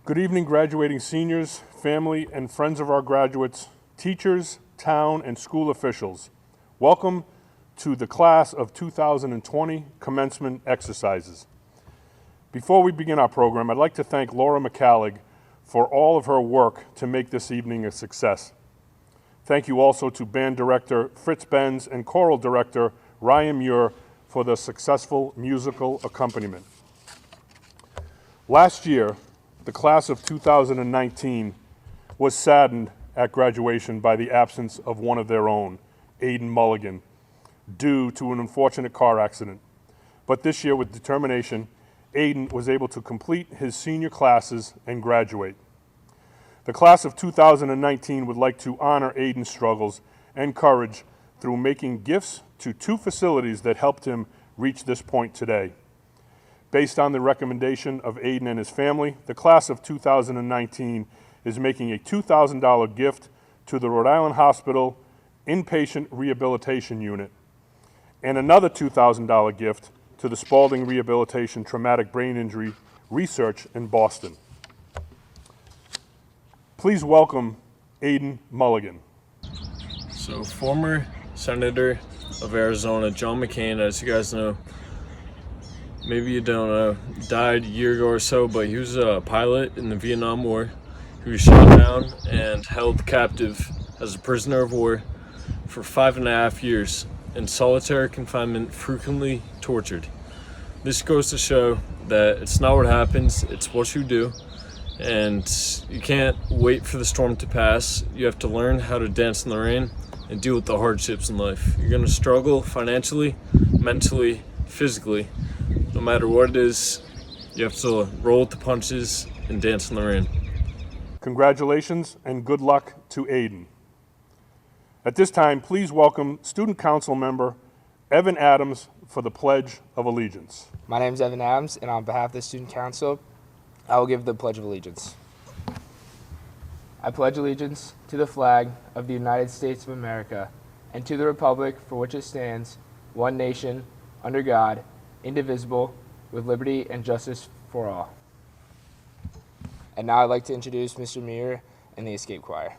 Good evening, graduating seniors, family, and friends of our graduates, teachers, town, and school officials. Welcome to the class of 2020 commencement exercises. Before we begin our program, I'd like to thank Laura McCallig for all of her work to make this evening a success. Thank you also to band director Fritz Benz and choral director Ryan Muir for the successful musical accompaniment. Last year, the class of 2019 was saddened at graduation by the absence of one of their own, Aiden Mulligan, due to an unfortunate car accident. But this year, with determination, Aiden was able to complete his senior classes and graduate. The class of 2019 would like to honor Aiden's struggles and courage through making gifts to two facilities that helped him reach this point today. Based on the recommendation of Aiden and his family, the class of 2019 is making a $2,000 gift to the Rhode Island Hospital Inpatient Rehabilitation Unit and another $2,000 gift to the Spaulding Rehabilitation Traumatic Brain Injury Research in Boston. Please welcome Aiden Mulligan. So, former Senator of Arizona, John McCain, as you guys know, maybe you don't know, died a year ago or so, but he was a pilot in the Vietnam War. He was shot down and held captive as a prisoner of war for 5.5 years in solitary confinement, frequently tortured. This goes to show that it's not what happens, it's what you do. And you can't wait for the storm to pass. You have to learn how to dance in the rain and deal with the hardships in life. You're going to struggle financially, mentally, physically. No matter what it is, you have to roll with the punches and dance in the rain. Congratulations and good luck to Aiden. At this time, please welcome Student Council member Evan Adams for the Pledge of Allegiance. My name is Evan Adams, and on behalf of the Student Council, I will give the Pledge of Allegiance. I pledge allegiance to the flag of the United States of America and to the republic for which it stands, one nation, under God, indivisible, with liberty and justice for all. And now I'd like to introduce Mr. Muir and the Escape Choir.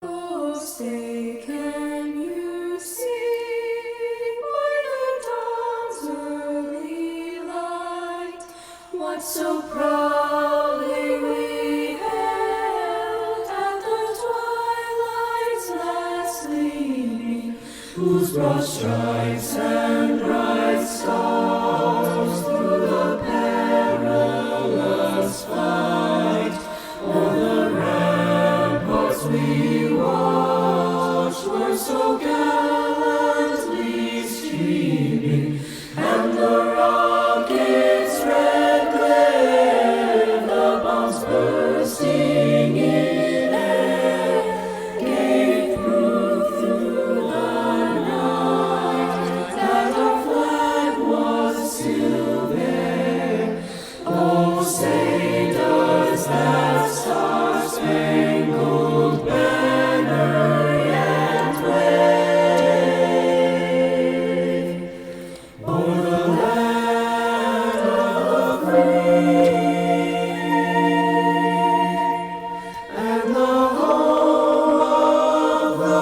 Oh, say, can you see by the dawn's early light what so proudly we hailed at the twilight's last gleaming, whose broad stripes and bright stars through the perilous fight o'er the ramparts we watched were so gallantly streaming, and the rocket's red glare, the bombs bursting in air, gave proof through the night that our flag was still there. Oh, say does that star-spangled banner yet wave o'er the land of the free and the home of the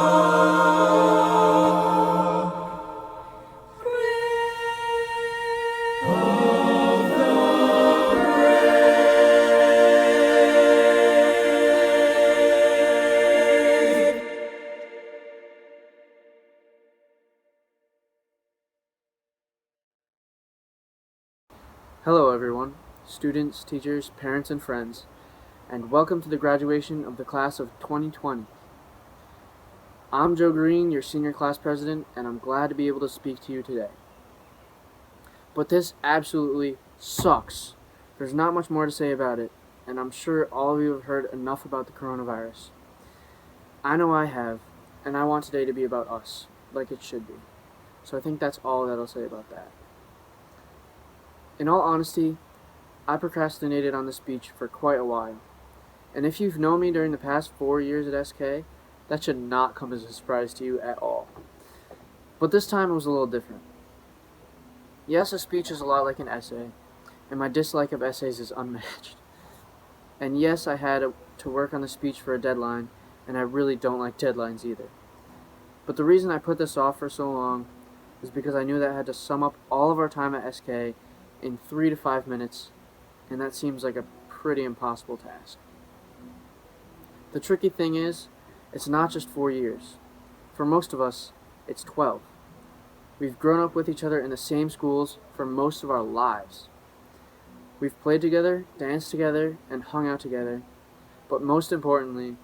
Hello everyone, students, teachers, parents, and friends, and welcome to the graduation of the class of 2020. I'm Joe Green, your senior class president, and I'm glad to be able to speak to you today. But this absolutely sucks. There's not much more to say about it, and I'm sure all of you have heard enough about the coronavirus. I know I have, and I want today to be about us, like it should be. So I think that's all that I'll say about that. In all honesty, I procrastinated on the speech for quite a while. And if you've known me during the past 4 years at SK, that should not come as a surprise to you at all. But this time it was a little different. Yes, a speech is a lot like an essay, and my dislike of essays is unmatched. And yes, I had to work on the speech for a deadline, and I really don't like deadlines either. But the reason I put this off for so long is because I knew that I had to sum up all of our time at SK in 3 to 5 minutes, and that seems like a pretty impossible task. The tricky thing is, it's not just 4 years. For most of us, it's 12. We've grown up with each other in the same schools for most of our lives. We've played together, danced together, and hung out together, but most importantly,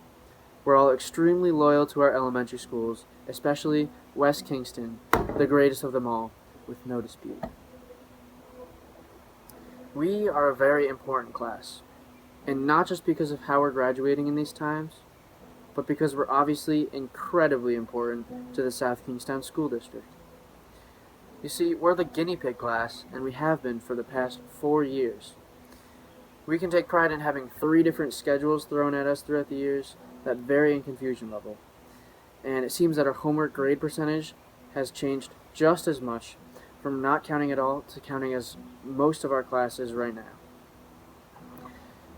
we're all extremely loyal to our elementary schools, especially West Kingston, the greatest of them all, with no dispute. We are a very important class, and not just because of how we're graduating in these times, but because we're obviously incredibly important to the South Kingstown School District. You see, we're the guinea pig class, and we have been for the past 4 years. We can take pride in having 3 different schedules thrown at us throughout the years that vary in confusion level. And it seems that our homework grade percentage has changed just as much, from not counting at all to counting as most of our classes right now.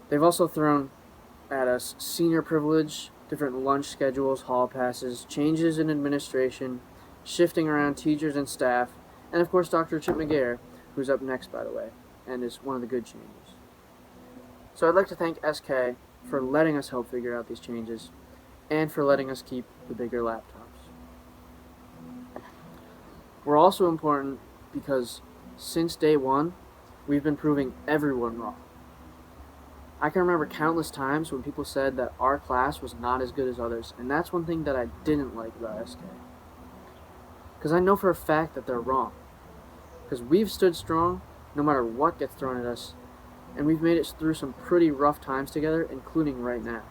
They've also thrown at us senior privilege, different lunch schedules, hall passes, changes in administration, shifting around teachers and staff, and of course Dr. Chip McGarr, who's up next, by the way, and is one of the good changes. So I'd like to thank SK for letting us help figure out these changes, and for letting us keep the bigger laptops. We're also important because since day one, we've been proving everyone wrong. I can remember countless times when people said that our class was not as good as others, and that's one thing that I didn't like about SK. Because I know for a fact that they're wrong. Because we've stood strong no matter what gets thrown at us, and we've made it through some pretty rough times together, including right now.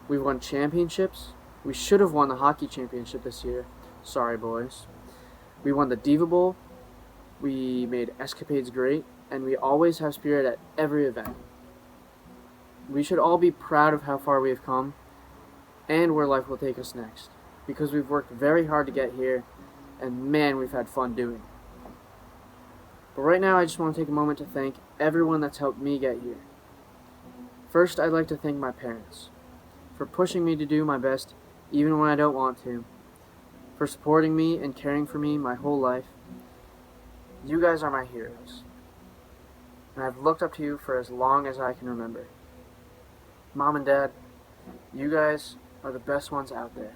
We've won championships. We should have won the hockey championship this year. Sorry, boys. We won the Diva Bowl. We made escapades great, and we always have spirit at every event. We should all be proud of how far we have come and where life will take us next, because we've worked very hard to get here, and man, we've had fun doing it. But right now, I just want to take a moment to thank everyone that's helped me get here. First, I'd like to thank my parents for pushing me to do my best even when I don't want to, for supporting me and caring for me my whole life. You guys are my heroes, and I've looked up to you for as long as I can remember. Mom and Dad, you guys are the best ones out there.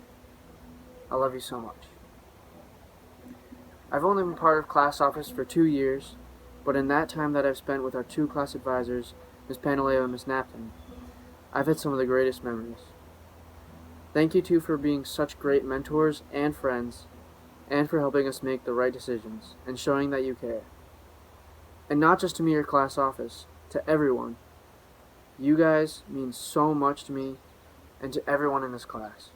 I love you so much. I've only been part of class office for 2 years, but in that time that I've spent with our 2 class advisors, Ms. Pantaleo and Ms. Napton, I've had some of the greatest memories. Thank you two for being such great mentors and friends, and for helping us make the right decisions, and showing that you care. And not just to me or class office, to everyone. You guys mean so much to me, and to everyone in this class.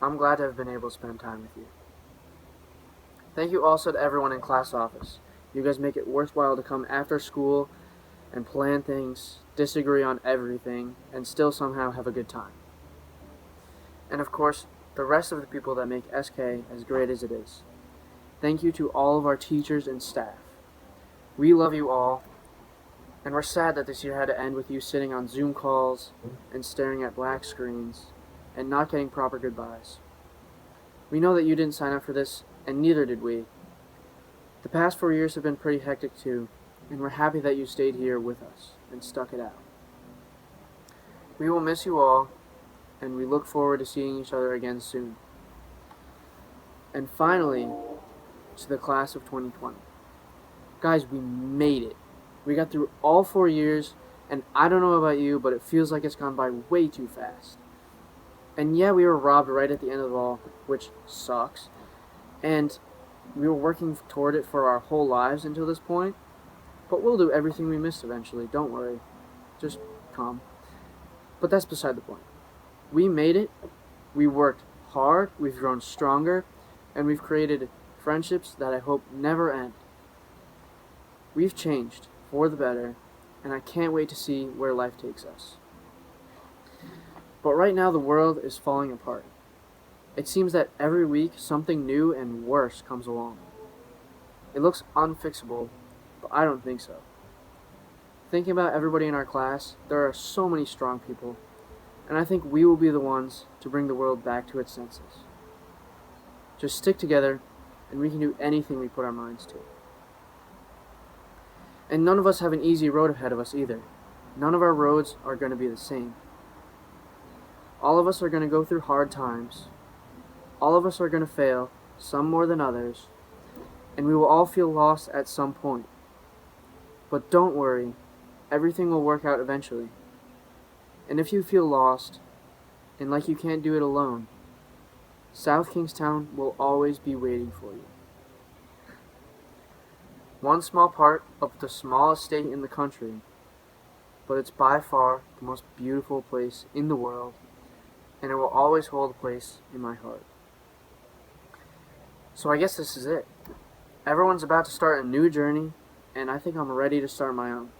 I'm glad to have been able to spend time with you. Thank you also to everyone in class office. You guys make it worthwhile to come after school and plan things, disagree on everything, and still somehow have a good time. And of course, the rest of the people that make SK as great as it is. Thank you to all of our teachers and staff. We love you all, and we're sad that this year had to end with you sitting on Zoom calls and staring at black screens and not getting proper goodbyes. We know that you didn't sign up for this, and neither did we. The past 4 years have been pretty hectic too, and we're happy that you stayed here with us and stuck it out. We will miss you all, and we look forward to seeing each other again soon. And finally, to the class of 2020. Guys, we made it. We got through all 4 years, and I don't know about you, but it feels like it's gone by way too fast. And yeah, we were robbed right at the end of it all, which sucks. And we were working toward it for our whole lives until this point. But we'll do everything we missed eventually, don't worry. Just calm. But that's beside the point. We made it, we worked hard, we've grown stronger, and we've created friendships that I hope never end. We've changed for the better, and I can't wait to see where life takes us. But right now the world is falling apart. It seems that every week something new and worse comes along. It looks unfixable, but I don't think so. Thinking about everybody in our class, there are so many strong people, and I think we will be the ones to bring the world back to its senses. Just stick together, and we can do anything we put our minds to. And none of us have an easy road ahead of us either. None of our roads are going to be the same. All of us are going to go through hard times. All of us are going to fail, some more than others, and we will all feel lost at some point. But don't worry, everything will work out eventually. And if you feel lost, and like you can't do it alone, South Kingstown will always be waiting for you. One small part of the smallest state in the country, but it's by far the most beautiful place in the world, and it will always hold a place in my heart. So I guess this is it. Everyone's about to start a new journey, and I think I'm ready to start my own.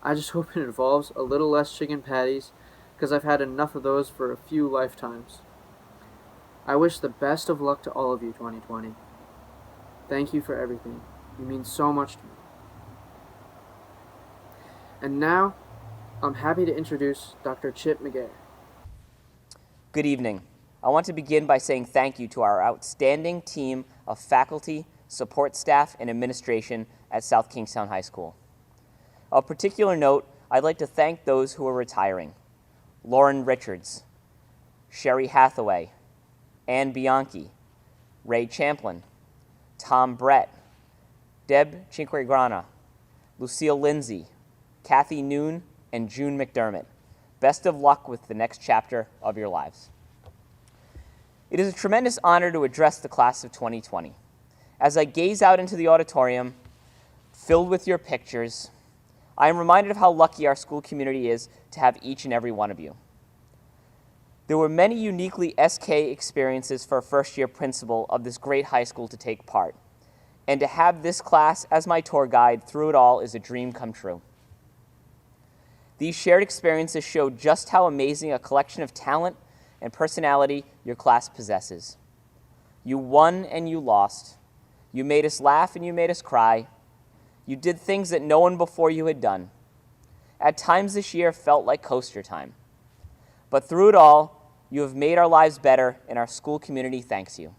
I just hope it involves a little less chicken patties, because I've had enough of those for a few lifetimes. I wish the best of luck to all of you, 2020. Thank you for everything. You mean so much to me. And now, I'm happy to introduce Dr. Chip McGarry. Good evening. I want to begin by saying thank you to our outstanding team of faculty, support staff, and administration at South Kingstown High School. Of particular note, I'd like to thank those who are retiring: Lauren Richards, Sherry Hathaway, Ann Bianchi, Ray Champlin, Tom Brett, Deb Cinquegrana, Lucille Lindsay, Kathy Noon, and June McDermott. Best of luck with the next chapter of your lives. It is a tremendous honor to address the class of 2020. As I gaze out into the auditorium, filled with your pictures, I am reminded of how lucky our school community is to have each and every one of you. There were many uniquely SK experiences for a first-year principal of this great high school to take part, and to have this class as my tour guide through it all is a dream come true. These shared experiences show just how amazing a collection of talent and personality your class possesses. You won and you lost. You made us laugh and you made us cry. You did things that no one before you had done. At times this year felt like coaster time. But through it all, you have made our lives better, and our school community thanks you.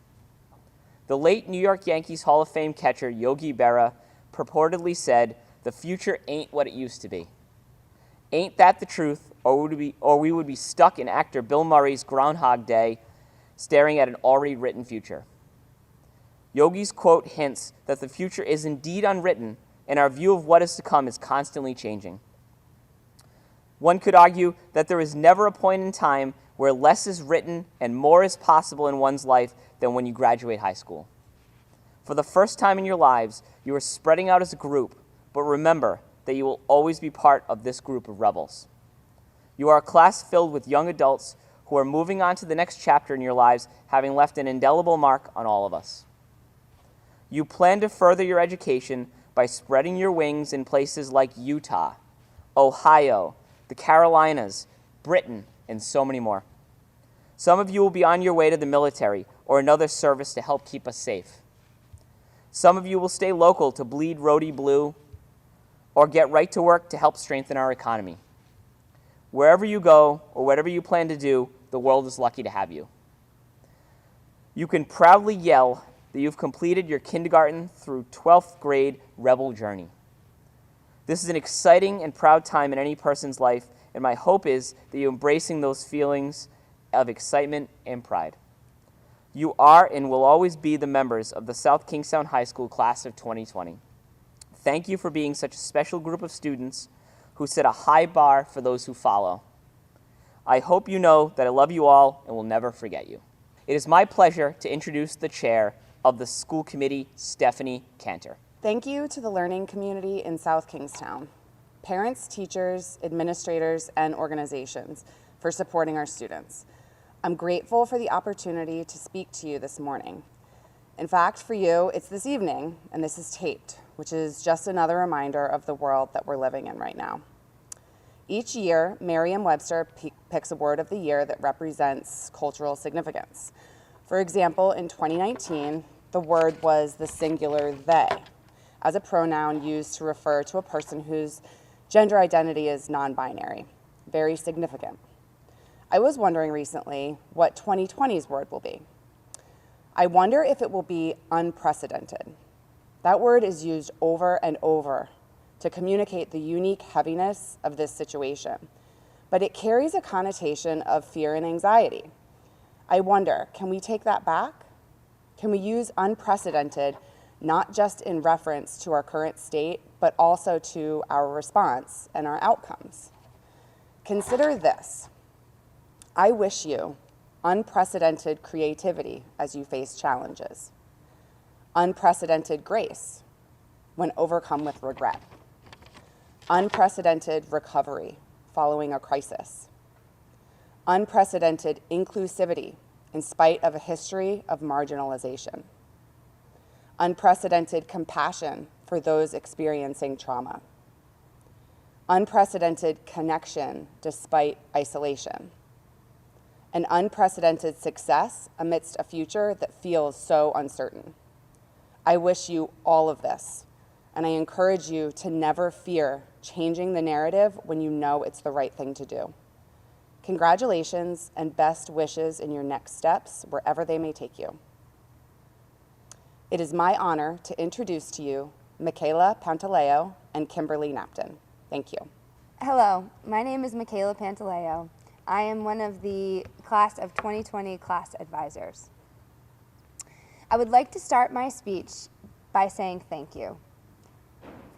The late New York Yankees Hall of Fame catcher Yogi Berra purportedly said, "The future ain't what it used to be." Ain't that the truth, or we would be stuck in actor Bill Murray's Groundhog Day, staring at an already written future. Yogi's quote hints that the future is indeed unwritten, and our view of what is to come is constantly changing. One could argue that there is never a point in time where less is written and more is possible in one's life than when you graduate high school. For the first time in your lives, you are spreading out as a group, but remember that you will always be part of this group of rebels. You are a class filled with young adults who are moving on to the next chapter in your lives, having left an indelible mark on all of us. You plan to further your education by spreading your wings in places like Utah, Ohio, the Carolinas, Britain, and so many more. Some of you will be on your way to the military or another service to help keep us safe. Some of you will stay local to bleed rhodey blue or get right to work to help strengthen our economy. Wherever you go or whatever you plan to do, the world is lucky to have you. You can proudly yell that you've completed your kindergarten through 12th grade rebel journey. This is an exciting and proud time in any person's life, and my hope is that you're embracing those feelings of excitement and pride. You are and will always be the members of the South Kingstown High School class of 2020. Thank you for being such a special group of students who set a high bar for those who follow. I hope you know that I love you all and will never forget you. It is my pleasure to introduce the chair of the school committee, Stephanie Cantor. Thank you to the learning community in South Kingstown, parents, teachers, administrators, and organizations for supporting our students. I'm grateful for the opportunity to speak to you this morning. In fact, for you, it's this evening, and this is taped, which is just another reminder of the world that we're living in right now. Each year, Merriam-Webster picks a word of the year that represents cultural significance. For example, in 2019, the word was the singular they, as a pronoun used to refer to a person whose gender identity is non-binary. Very significant. I was wondering recently what 2020's word will be. I wonder if it will be unprecedented. That word is used over and over to communicate the unique heaviness of this situation, but it carries a connotation of fear and anxiety. I wonder, can we take that back? Can we use unprecedented not just in reference to our current state, but also to our response and our outcomes? Consider this. I wish you unprecedented creativity as you face challenges, unprecedented grace when overcome with regret, unprecedented recovery following a crisis, unprecedented inclusivity in spite of a history of marginalization, unprecedented compassion for those experiencing trauma, unprecedented connection despite isolation, an unprecedented success amidst a future that feels so uncertain. I wish you all of this, and I encourage you to never fear changing the narrative when you know it's the right thing to do. Congratulations and best wishes in your next steps, wherever they may take you. It is my honor to introduce to you Michaela Pantaleo and Kimberly Napton. Thank you. Hello, my name is Michaela Pantaleo. I am one of the class of 2020 class advisors. I would like to start my speech by saying thank you.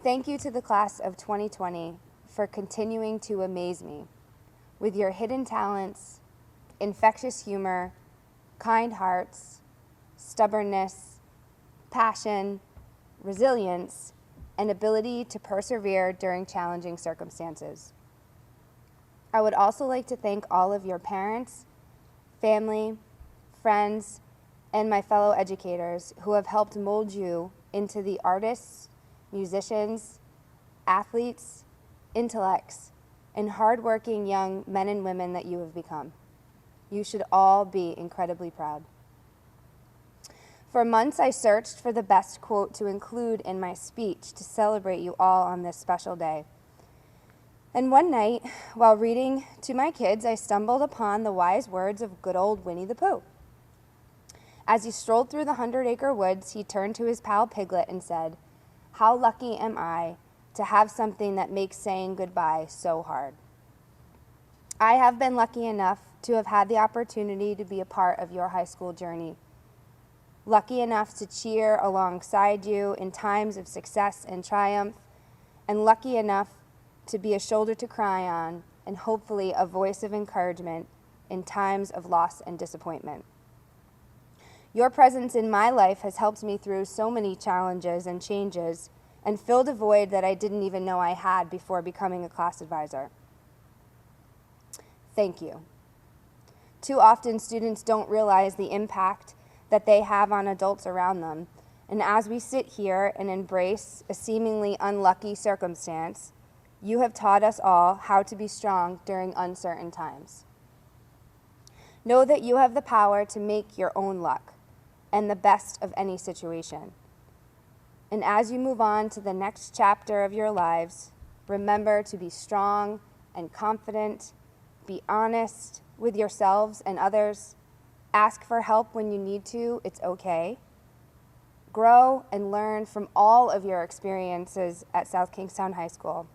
Thank you to the class of 2020 for continuing to amaze me with your hidden talents, infectious humor, kind hearts, stubbornness, passion, resilience, and ability to persevere during challenging circumstances. I would also like to thank all of your parents, family, friends, and my fellow educators who have helped mold you into the artists, musicians, athletes, intellects, and hardworking young men and women that you have become. You should all be incredibly proud. For months, I searched for the best quote to include in my speech to celebrate you all on this special day. And one night, while reading to my kids, I stumbled upon the wise words of good old Winnie the Pooh. As he strolled through the 100-acre woods, he turned to his pal Piglet and said, "How lucky am I to have something that makes saying goodbye so hard." I have been lucky enough to have had the opportunity to be a part of your high school journey. Lucky enough to cheer alongside you in times of success and triumph, and lucky enough to be a shoulder to cry on and hopefully a voice of encouragement in times of loss and disappointment. Your presence in my life has helped me through so many challenges and changes and filled a void that I didn't even know I had before becoming a class advisor. Thank you. Too often, students don't realize the impact that they have on adults around them, and as we sit here and embrace a seemingly unlucky circumstance, you have taught us all how to be strong during uncertain times. Know that you have the power to make your own luck and the best of any situation. And as you move on to the next chapter of your lives, remember to be strong and confident, be honest with yourselves and others, ask for help when you need to, it's okay. Grow and learn from all of your experiences at South Kingstown High School.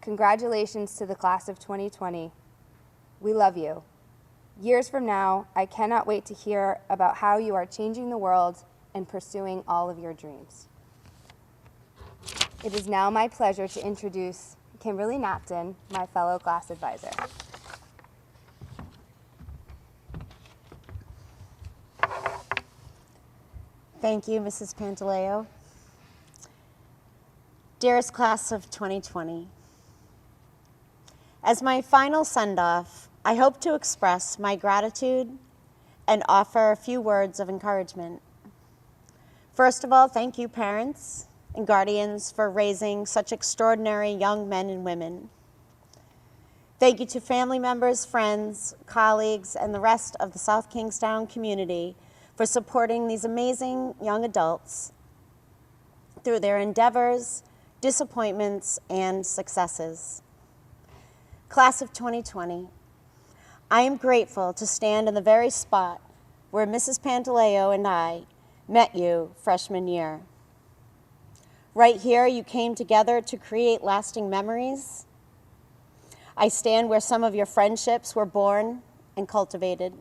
Congratulations to the class of 2020. We love you. Years from now, I cannot wait to hear about how you are changing the world and pursuing all of your dreams. It is now my pleasure to introduce Kimberly Napton, my fellow class advisor. Thank you, Mrs. Pantaleo. Dearest class of 2020, as my final send-off, I hope to express my gratitude and offer a few words of encouragement. First of all, thank you, parents and guardians, for raising such extraordinary young men and women. Thank you to family members, friends, colleagues, and the rest of the South Kingstown community for supporting these amazing young adults through their endeavors, disappointments, and successes. Class of 2020, I am grateful to stand in the very spot where Mrs. Pantaleo and I met you freshman year. Right here, you came together to create lasting memories. I stand where some of your friendships were born and cultivated.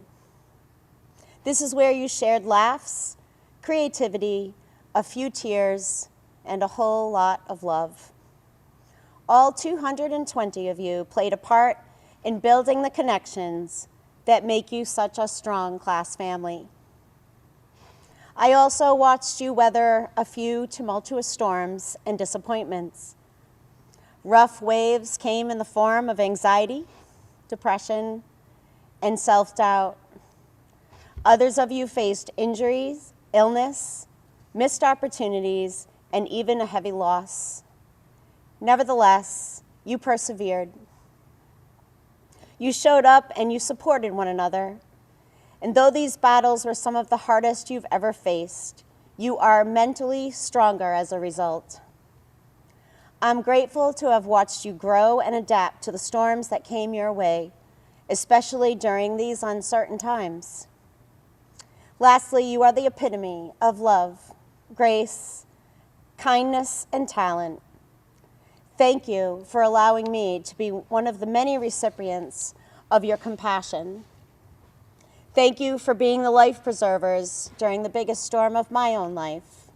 This is where you shared laughs, creativity, a few tears, and a whole lot of love. All 220 of you played a part in building the connections that make you such a strong class family. I also watched you weather a few tumultuous storms and disappointments. Rough waves came in the form of anxiety, depression, and self-doubt. Others of you faced injuries, illness, missed opportunities, and even a heavy loss. Nevertheless, you persevered. You showed up and you supported one another. And though these battles were some of the hardest you've ever faced, you are mentally stronger as a result. I'm grateful to have watched you grow and adapt to the storms that came your way, especially during these uncertain times. Lastly, you are the epitome of love, grace, kindness, and talent. Thank you for allowing me to be one of the many recipients of your compassion. Thank you for being the life preservers during the biggest storm of my own life.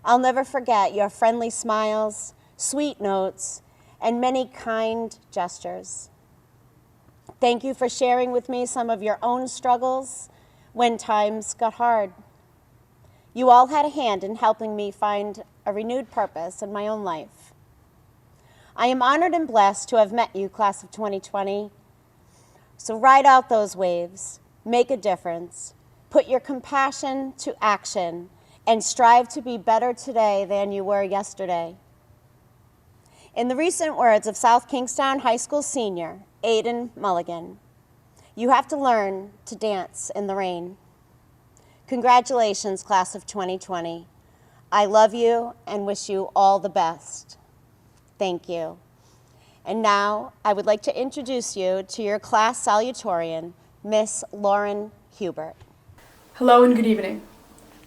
I'll never forget your friendly smiles, sweet notes, and many kind gestures. Thank you for sharing with me some of your own struggles when times got hard. You all had a hand in helping me find a renewed purpose in my own life. I am honored and blessed to have met you, class of 2020. So ride out those waves, make a difference, put your compassion to action, and strive to be better today than you were yesterday. In the recent words of South Kingstown High School senior, Aiden Mulligan, you have to learn to dance in the rain. Congratulations, class of 2020. I love you and wish you all the best. Thank you. And now I would like to introduce you to your class salutatorian, Miss Lauren Hubert. Hello and good evening.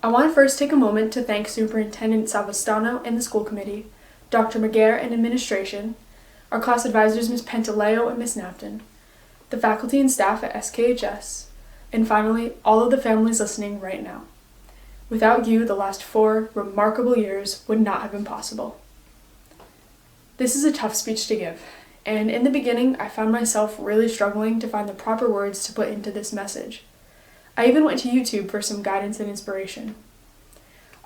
I want to first take a moment to thank Superintendent Savastano and the school committee, Dr. McGarrett and administration, our class advisors Ms. Pantaleo and Ms. Napton, the faculty and staff at SKHS, and finally, all of the families listening right now. Without you, the last 4 remarkable years would not have been possible. This is a tough speech to give, and in the beginning, I found myself really struggling to find the proper words to put into this message. I even went to YouTube for some guidance and inspiration.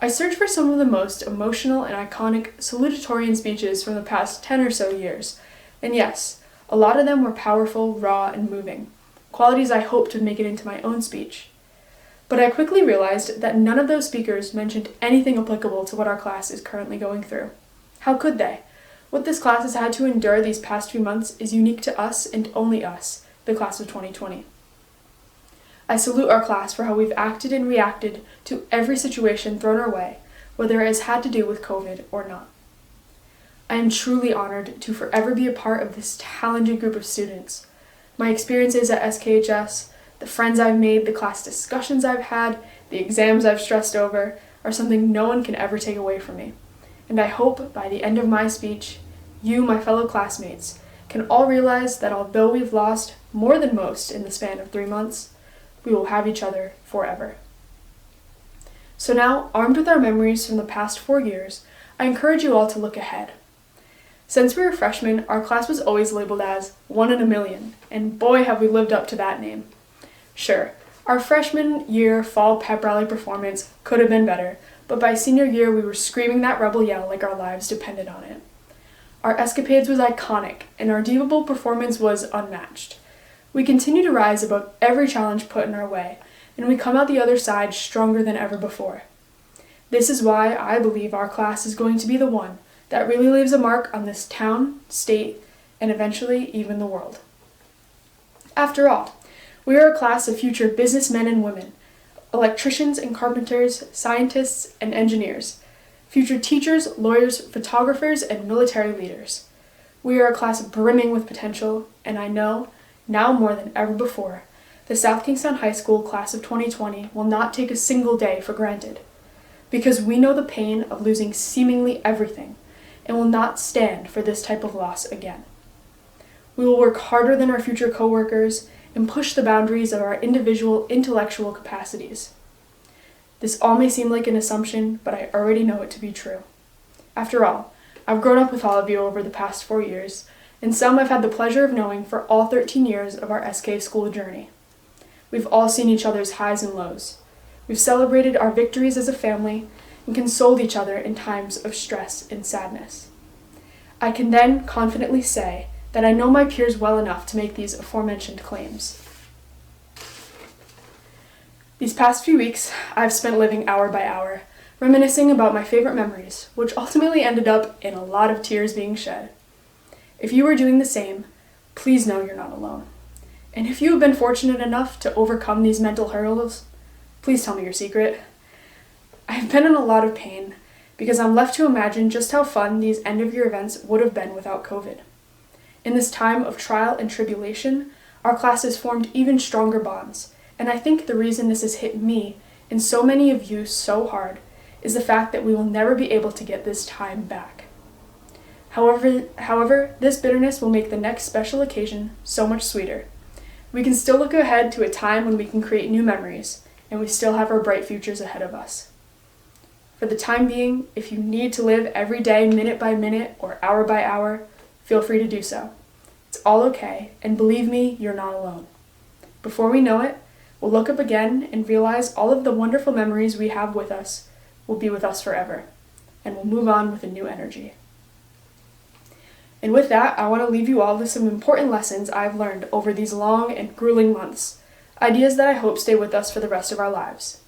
I searched for some of the most emotional and iconic salutatorian speeches from the past 10 or so years, and yes, a lot of them were powerful, raw, and moving, qualities I hoped would make it into my own speech. But I quickly realized that none of those speakers mentioned anything applicable to what our class is currently going through. How could they? What this class has had to endure these past few months is unique to us and only us, the class of 2020. I salute our class for how we've acted and reacted to every situation thrown our way, whether it has had to do with COVID or not. I am truly honored to forever be a part of this talented group of students. My experiences at SKHS, the friends I've made, the class discussions I've had, the exams I've stressed over, are something no one can ever take away from me. And I hope by the end of my speech, you, my fellow classmates, can all realize that although we've lost more than most in the span of 3 months, we will have each other forever. So now, armed with our memories from the past 4 years, I encourage you all to look ahead. Since we were freshmen, our class was always labeled as 1 in a million, and boy have we lived up to that name. Sure, our freshman year fall pep rally performance could have been better, but by senior year we were screaming that rebel yell like our lives depended on it. Our escapades was iconic, and our diva performance was unmatched. We continue to rise above every challenge put in our way, and we come out the other side stronger than ever before. This is why I believe our class is going to be the one that really leaves a mark on this town, state, and eventually even the world. After all, we are a class of future businessmen and women, electricians and carpenters, scientists and engineers, future teachers, lawyers, photographers, and military leaders. We are a class brimming with potential, and I know, now more than ever before, the South Kingstown High School class of 2020 will not take a single day for granted, because we know the pain of losing seemingly everything and will not stand for this type of loss again. We will work harder than our future coworkers and push the boundaries of our individual intellectual capacities. This all may seem like an assumption, but I already know it to be true. After all, I've grown up with all of you over the past 4 years, and some I've had the pleasure of knowing for all 13 years of our SK school journey. We've all seen each other's highs and lows. We've celebrated our victories as a family and consoled each other in times of stress and sadness. I can then confidently say that I know my peers well enough to make these aforementioned claims. These past few weeks, I've spent living hour by hour, reminiscing about my favorite memories, which ultimately ended up in a lot of tears being shed. If you are doing the same, please know you're not alone. And if you have been fortunate enough to overcome these mental hurdles, please tell me your secret. I've been in a lot of pain because I'm left to imagine just how fun these end-of-year events would have been without COVID. In this time of trial and tribulation, our class has formed even stronger bonds, and I think the reason this has hit me and so many of you so hard is the fact that we will never be able to get this time back. However, this bitterness will make the next special occasion so much sweeter. We can still look ahead to a time when we can create new memories, and we still have our bright futures ahead of us. For the time being, if you need to live every day minute by minute or hour by hour, feel free to do so. It's all okay, and believe me, you're not alone. Before we know it, we'll look up again and realize all of the wonderful memories we have with us will be with us forever, and we'll move on with a new energy. And with that, I want to leave you all with some important lessons I've learned over these long and grueling months, ideas that I hope stay with us for the rest of our lives.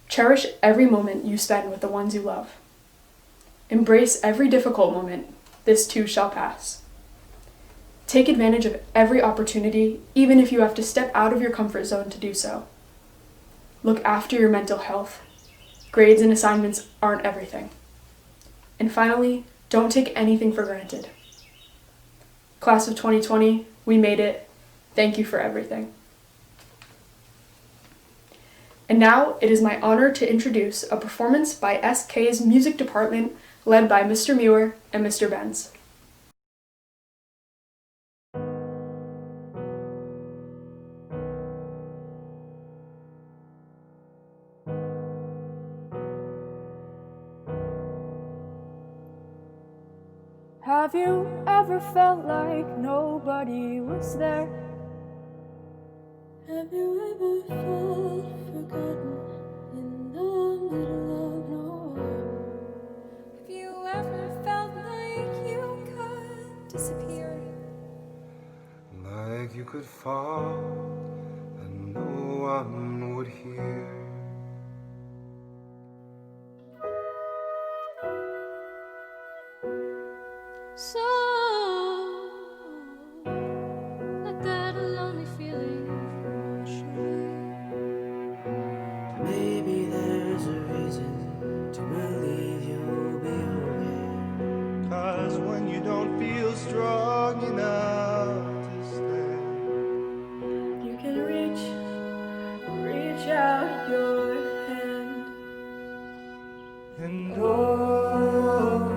Cherish every moment you spend with the ones you love. Embrace every difficult moment. This too shall pass. Take advantage of every opportunity, even if you have to step out of your comfort zone to do so. Look after your mental health. Grades and assignments aren't everything. And finally, don't take anything for granted. Class of 2020, we made it. Thank you for everything. And now it is my honor to introduce a performance by SK's music department led by Mr. Muir and Mr. Benz. Have you ever felt like nobody was there? Have you ever felt forgotten in the middle of nowhere? Have you ever felt like you could disappear? Like you could fall and no one would hear. So let that lonely feeling wash away. Maybe there's a reason to believe you'll be okay. 'Cause when you don't feel strong enough to stand, You can reach out your hand. and oh,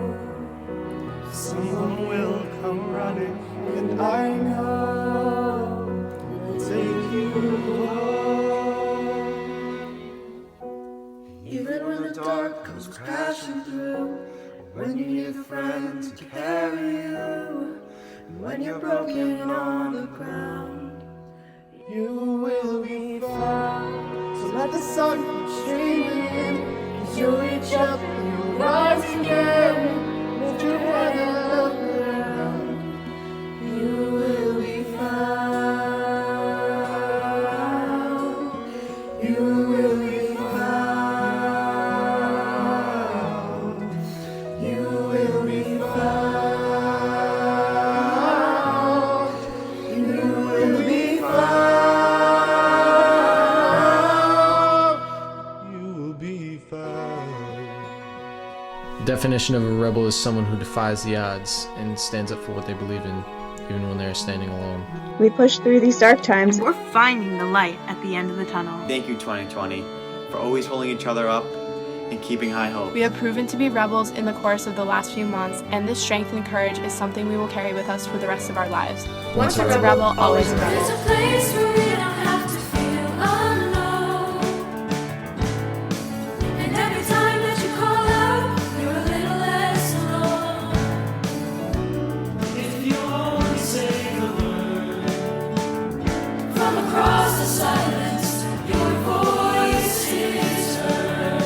someone will come running, and I know will take you home. Even when the dark comes crashing through, when you need a friend to carry you, and when you're broken on the ground, you will be found. So let the sun keep streaming in, 'cause you'll reach up and you'll rise again. Lift your head and look around, you will be found. You will be found. You will be found. You will be found. definition of a rebel is someone who defies the odds and stands up for what they believe in, even when they're standing alone. We push through these dark times. We're finding the light at the end of the tunnel. Thank you, 2020, for always holding each other up and keeping high hope. We have proven to be rebels in the course of the last few months, and this strength and courage is something we will carry with us for the rest of our lives. Once a rebel, always a rebel. There's a place where we don't have to feel alone. And every time that you call out, you're a little less alone. If you only say the word from across the silence, your voice is heard.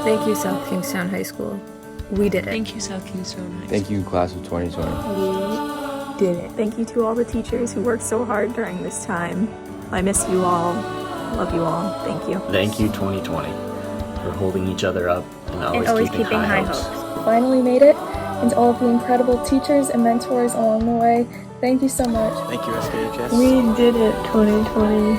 Thank you, South Kingstown High School. We did it. Thank you, South Kingstown High School. Thank you, class of 2020. We did it. Thank you to all the teachers who worked so hard during this time. I miss you all. Love you all. Thank you. Thank you, 2020, for holding each other up and always keeping high hopes. Finally made it, and to all of the incredible teachers and mentors along the way, thank you so much. Thank you, SKHS. We did it, 2020.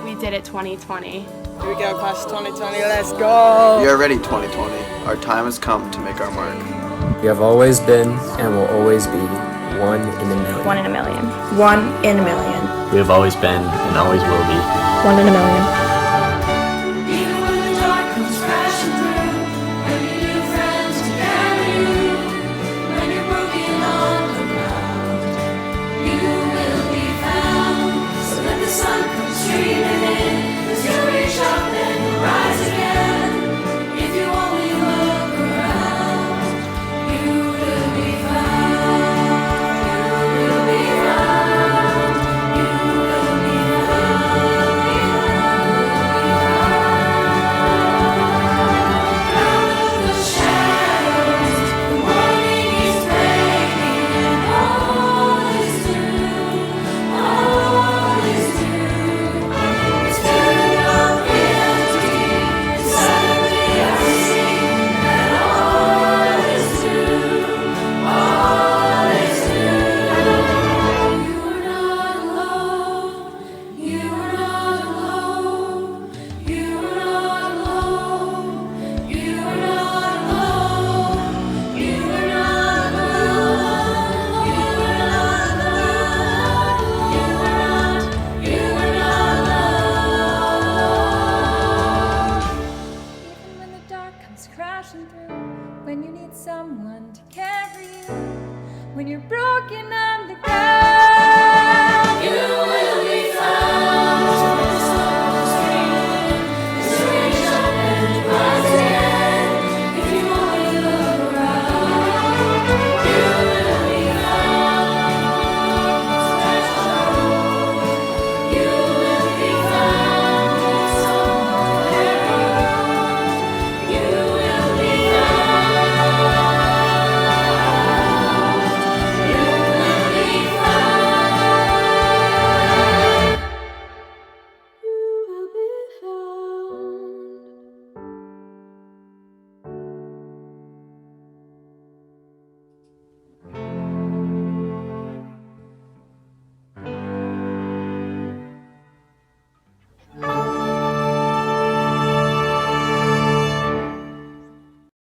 We did it, 2020. Here we go, class of 2020, let's go! We are ready, 2020. Our time has come to make our mark. We have always been and will always be 1 in a million. 1 in a million. 1 in a million. We have always been and always will be 1 in a million. Even when the dark comes crashing through, when you need friends to carry you, when you're broken on the ground, you will be found. So let the sun come streaming in, as you reach up and rise again. If you only look around, you will be found. You will be found. You will be out of the shadows. The morning is breaking, and all is new. All is new. It's turned up empty, and suddenly I see that all is new. All is new. You are not alone. You are not alone. You are not alone. You are not alone. You are not alone. You are not alone. You are not. You are not alone. Even when the dark comes crashing through, when you need someone to carry you, when you're broken on the ground, You will be found. The sun will stream, as you reach up and rise again. If you only look around, you will be found. You will be found. Someone carry you. You will be found. You will be found. You will be found.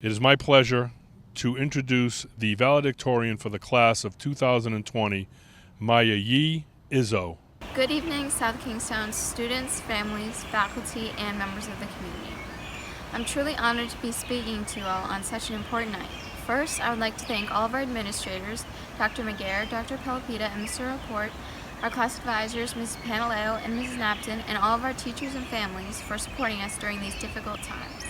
It is my pleasure to introduce the valedictorian for the class of 2020, Maya Yi Izzo. Good evening, South Kingstown students, families, faculty, and members of the community. I'm truly honored to be speaking to you all on such an important night. First, I would like to thank all of our administrators, Dr. McGarrett, Dr. Pelopita, and Mr. Laporte, our class advisors, Mrs. Pantaleo and Mrs. Napton, and all of our teachers and families for supporting us during these difficult times.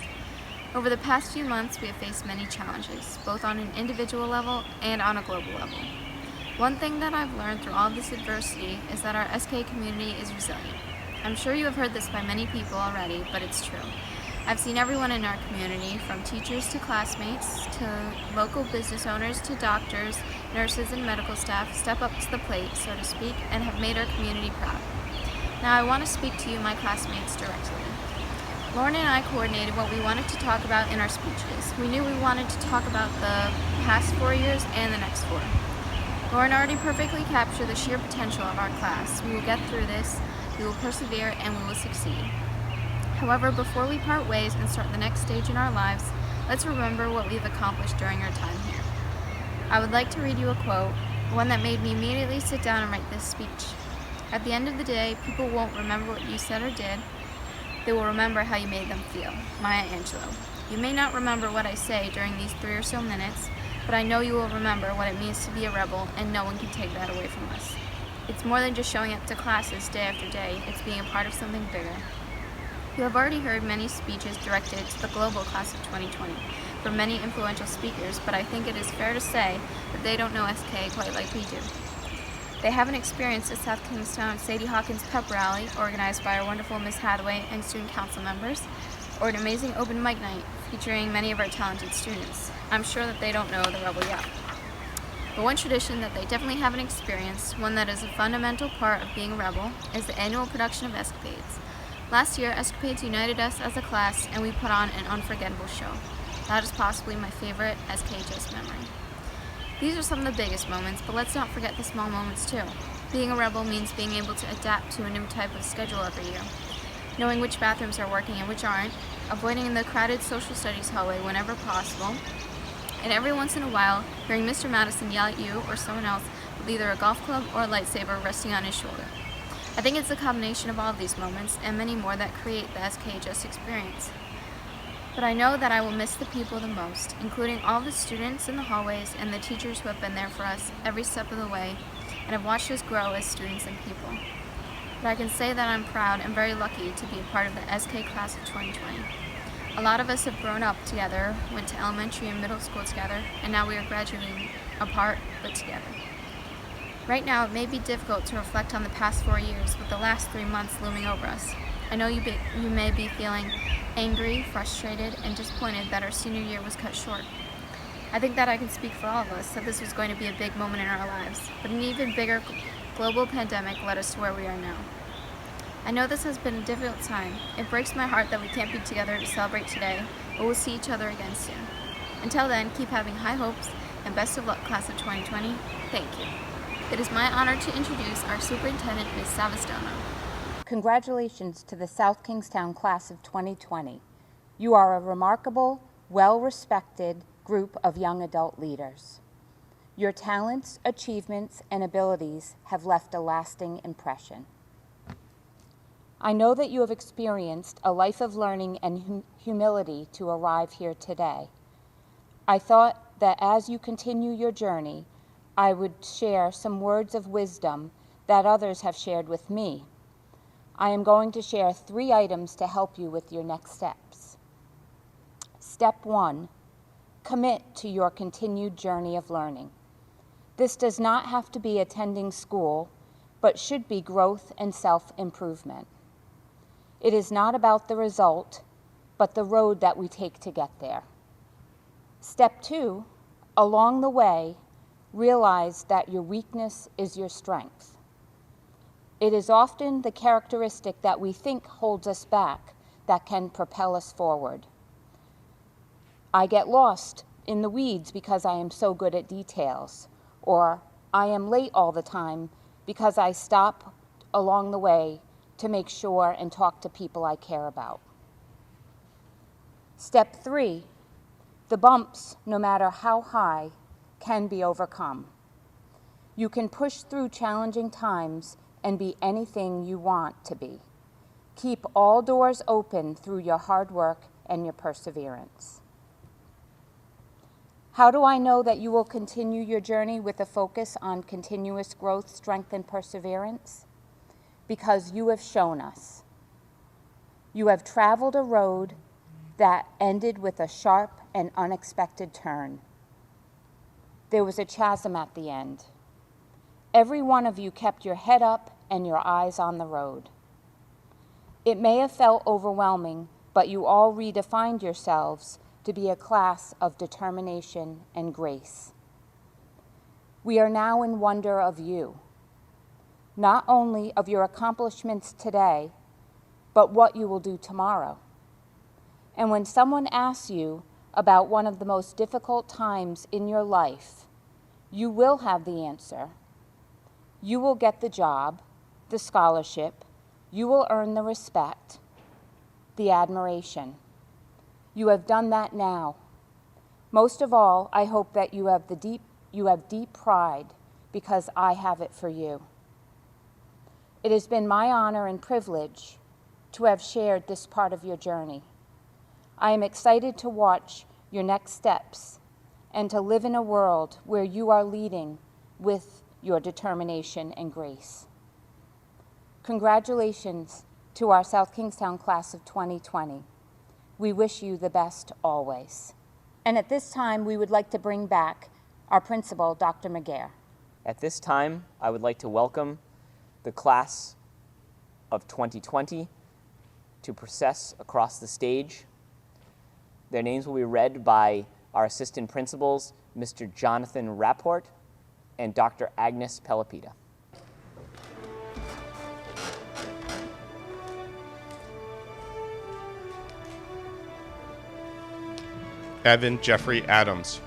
Over the past few months, we have faced many challenges, both on an individual level and on a global level. One thing that I've learned through all of this adversity is that our SK community is resilient. I'm sure you have heard this by many people already, but it's true. I've seen everyone in our community, from teachers to classmates, to local business owners, to doctors, nurses, and medical staff, step up to the plate, so to speak, and have made our community proud. Now I want to speak to you, my classmates, directly. Lauren and I coordinated what we wanted to talk about in our speeches. We knew we wanted to talk about the past 4 years and the next 4. Lauren already perfectly captured the sheer potential of our class. We will get through this, we will persevere, and we will succeed. However, before we part ways and start the next stage in our lives, Let's remember what we've accomplished during our time here. I would like to read you a quote, one that made me immediately sit down and write this speech. At the end of the day, people won't remember what you said or did. They will remember how you made them feel. Maya Angelou. You may not remember what I say during these 3 or so minutes, but I know you will remember what it means to be a rebel, and no one can take that away from us. It's more than just showing up to classes day after day. It's being a part of something bigger. You have already heard many speeches directed to the global class of 2020 from many influential speakers, but I think it is fair to say that they don't know SK quite like we do. They haven't experienced the South Kingstown Sadie Hawkins pep rally organized by our wonderful Miss Hathaway and student council members, or an amazing open mic night featuring many of our talented students. I'm sure that they don't know the Rebel yet. But one tradition that they definitely haven't experienced, one that is a fundamental part of being a Rebel, is the annual production of escapades. Last year, escapades united us as a class, and we put on an unforgettable show. That is possibly my favorite SKHS memory. These are some of the biggest moments, but let's not forget the small moments too. Being a Rebel means being able to adapt to a new type of schedule every year, knowing which bathrooms are working and which aren't, avoiding the crowded social studies hallway whenever possible, and every once in a while, hearing Mr. Madison yell at you or someone else with either a golf club or a lightsaber resting on his shoulder. I think it's a combination of all of these moments and many more that create the SKHS experience. But I know that I will miss the people the most, including all the students in the hallways and the teachers who have been there for us every step of the way and have watched us grow as students and people. But I can say that I'm proud and very lucky to be a part of the SK class of 2020. A lot of us have grown up together, went to elementary and middle school together, and now we are graduating apart but together. Right now, it may be difficult to reflect on the past 4 years with the last 3 months looming over us. I know you may be feeling angry, frustrated, and disappointed that our senior year was cut short. I think that I can speak for all of us that this was going to be a big moment in our lives, but an even bigger global pandemic led us to where we are now. I know this has been a difficult time. It breaks my heart that we can't be together to celebrate today, but we'll see each other again soon. Until then, keep having high hopes, and best of luck, class of 2020. Thank you. It is my honor to introduce our superintendent, Ms. Savastano. Congratulations to the South Kingstown class of 2020. You are a remarkable, well-respected group of young adult leaders. Your talents, achievements, and abilities have left a lasting impression. I know that you have experienced a life of learning and humility to arrive here today. I thought that as you continue your journey, I would share some words of wisdom that others have shared with me. I am going to share 3 items to help you with your next steps. Step 1, commit to your continued journey of learning. This does not have to be attending school, but should be growth and self-improvement. It is not about the result, but the road that we take to get there. Step 2, along the way, realize that your weakness is your strength. It is often the characteristic that we think holds us back that can propel us forward. I get lost in the weeds because I am so good at details, or I am late all the time because I stop along the way to make sure and talk to people I care about. Step 3, the bumps, no matter how high, can be overcome. You can push through challenging times and be anything you want to be. Keep all doors open through your hard work and your perseverance. How do I know that you will continue your journey with a focus on continuous growth, strength, and perseverance? Because you have shown us. You have traveled a road that ended with a sharp and unexpected turn. There was a chasm at the end. Every one of you kept your head up and your eyes on the road. It may have felt overwhelming, but you all redefined yourselves to be a class of determination and grace. We are now in wonder of you, not only of your accomplishments today, but what you will do tomorrow. And when someone asks you about one of the most difficult times in your life, you will have the answer. You will get the job, the scholarship, you will earn the respect, the admiration. You have done that now, Most of all, I hope that you have deep pride because I have it for you. It has been my honor and privilege to have shared this part of your journey. I am excited to watch your next steps and to live in a world where you are leading with your determination and grace. Congratulations to our South Kingstown class of 2020. We wish you the best always. And at this time, we would like to bring back our principal, Dr. McGare. At this time, I would like to welcome the class of 2020 to process across the stage. Their names will be read by our assistant principals, Mr. Jonathan Rapport and Dr. Agnes Pelopita. Evan Jeffrey Adams.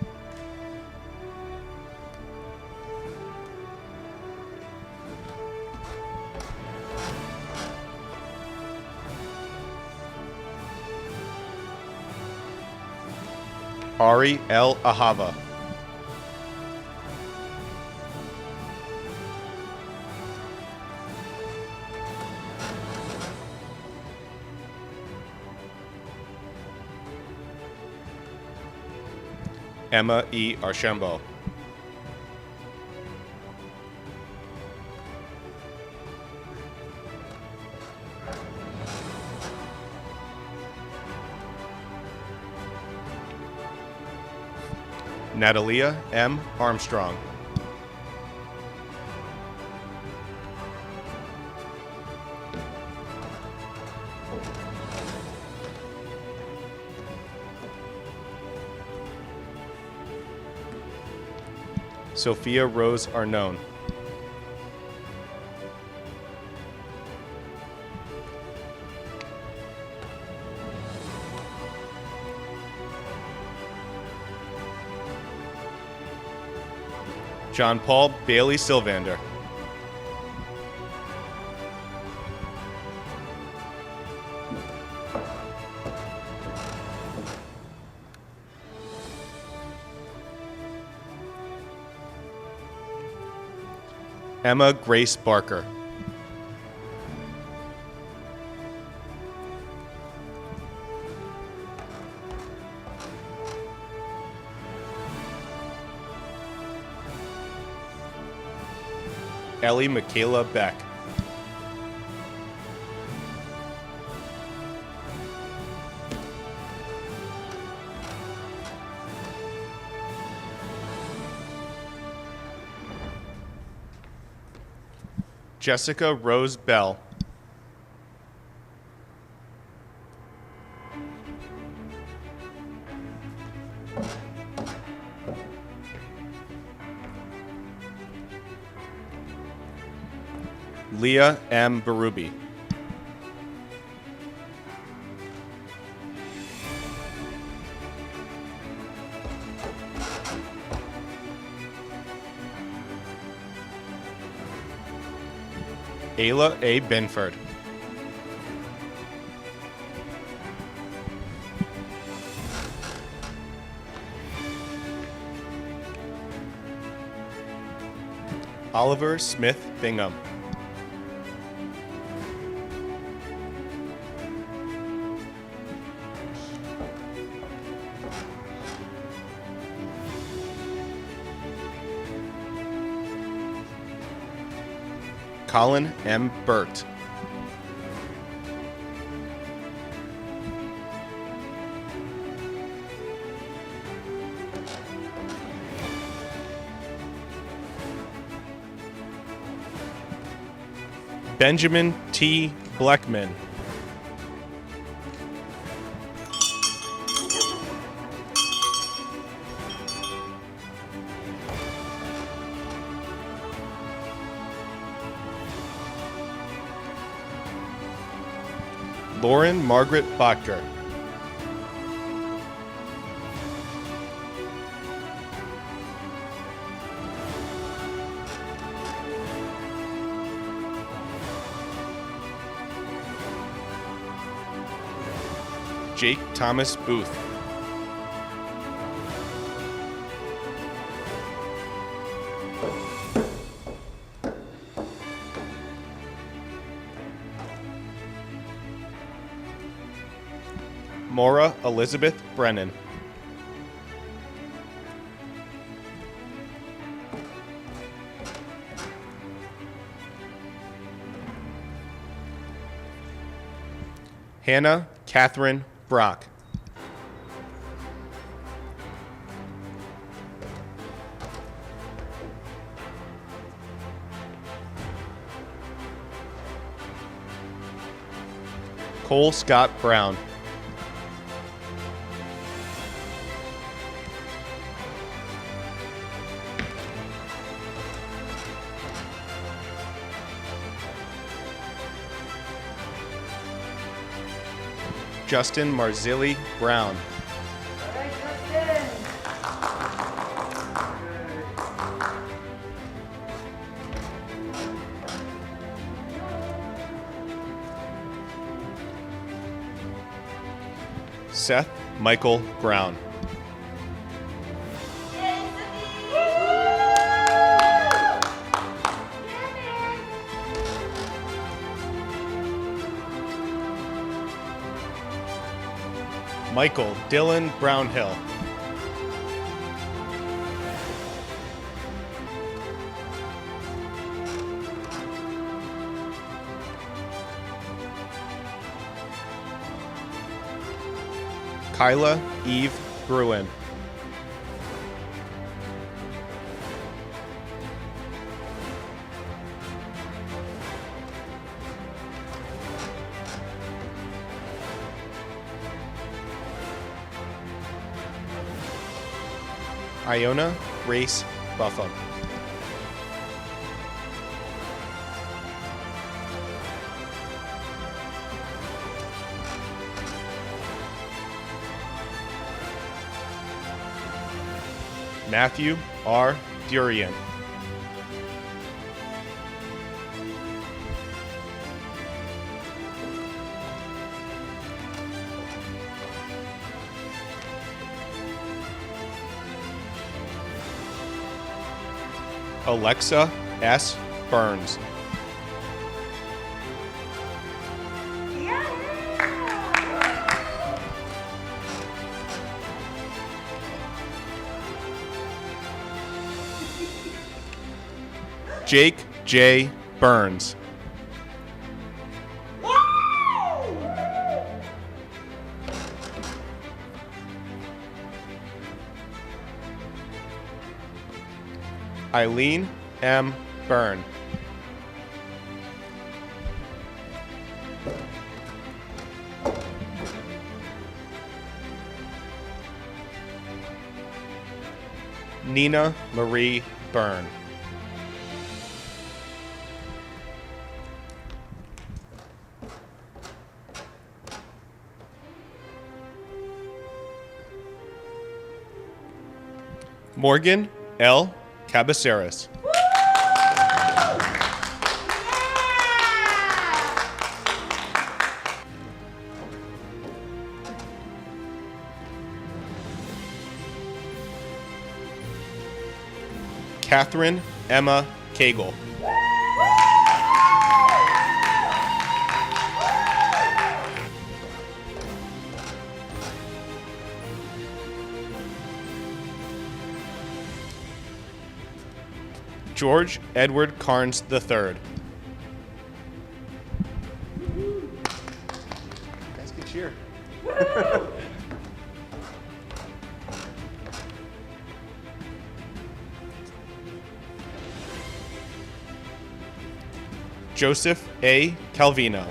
Ari L. Ahava. Emma E. Archambault. Natalia M. Armstrong. Sophia Rose Arnone. John Paul Bailey Sylvander. Emma Grace Barker. Ellie Michaela Beck. Jessica Rose Bell. Leah M. Barubi. Ayla A. Binford. Oliver Smith Bingham. Colin M. Burt. Benjamin T. Bleckman. Lauren Margaret Botker. Jake Thomas Booth. Maura Elizabeth Brennan. Hannah Catherine Brock. Cole Scott Brown. Justin Marzilli Brown. Seth Michael Brown. Michael Dylan Brownhill. Kyla Eve Bruin. Iona Grace Buffum. Matthew R. Durian. Alexa S. Burns. Jake J. Burns. Eileen M. Byrne. Nina Marie Byrne. Morgan L. Cabaceres. Catherine Emma Cagle. George Edward Carnes III. Guys, good cheer. Joseph A. Calvino.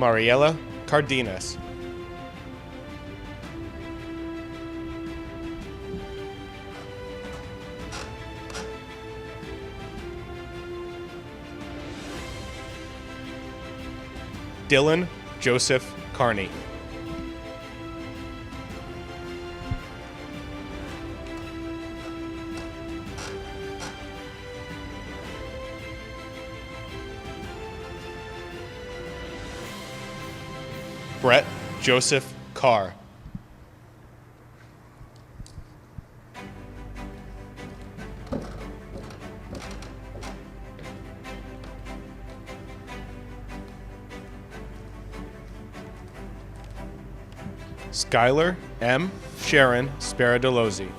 Mariela Cardenas. Dylan Joseph Carney. Brett Joseph Carr. Skylar M. Sharon Sparadolosi.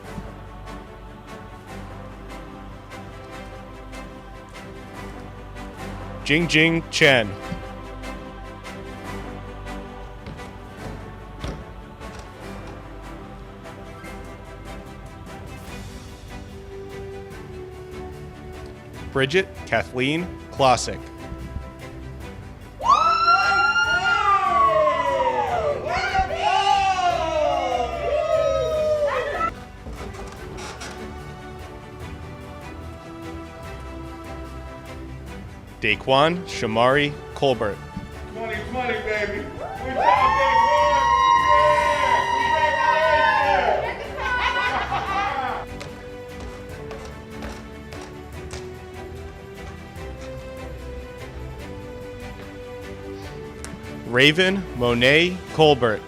Jingjing Chen. Bridget Kathleen Klossick. Daquan Shamari Colbert. 2020, baby. Good job, Daquan. Raven Monet Colbert.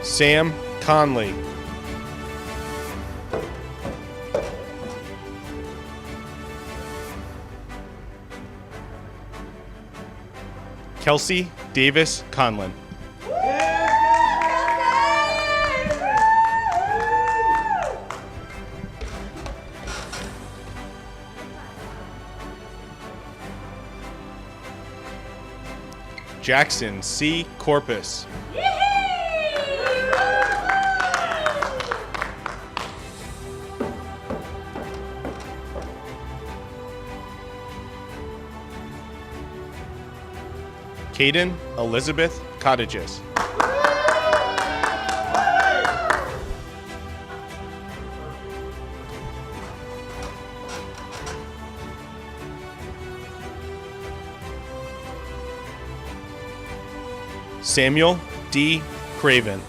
Sam Conley. Kelsey Davis Conlon. Jackson C. Corpus. Caden Elizabeth Cottages. Samuel D. Craven.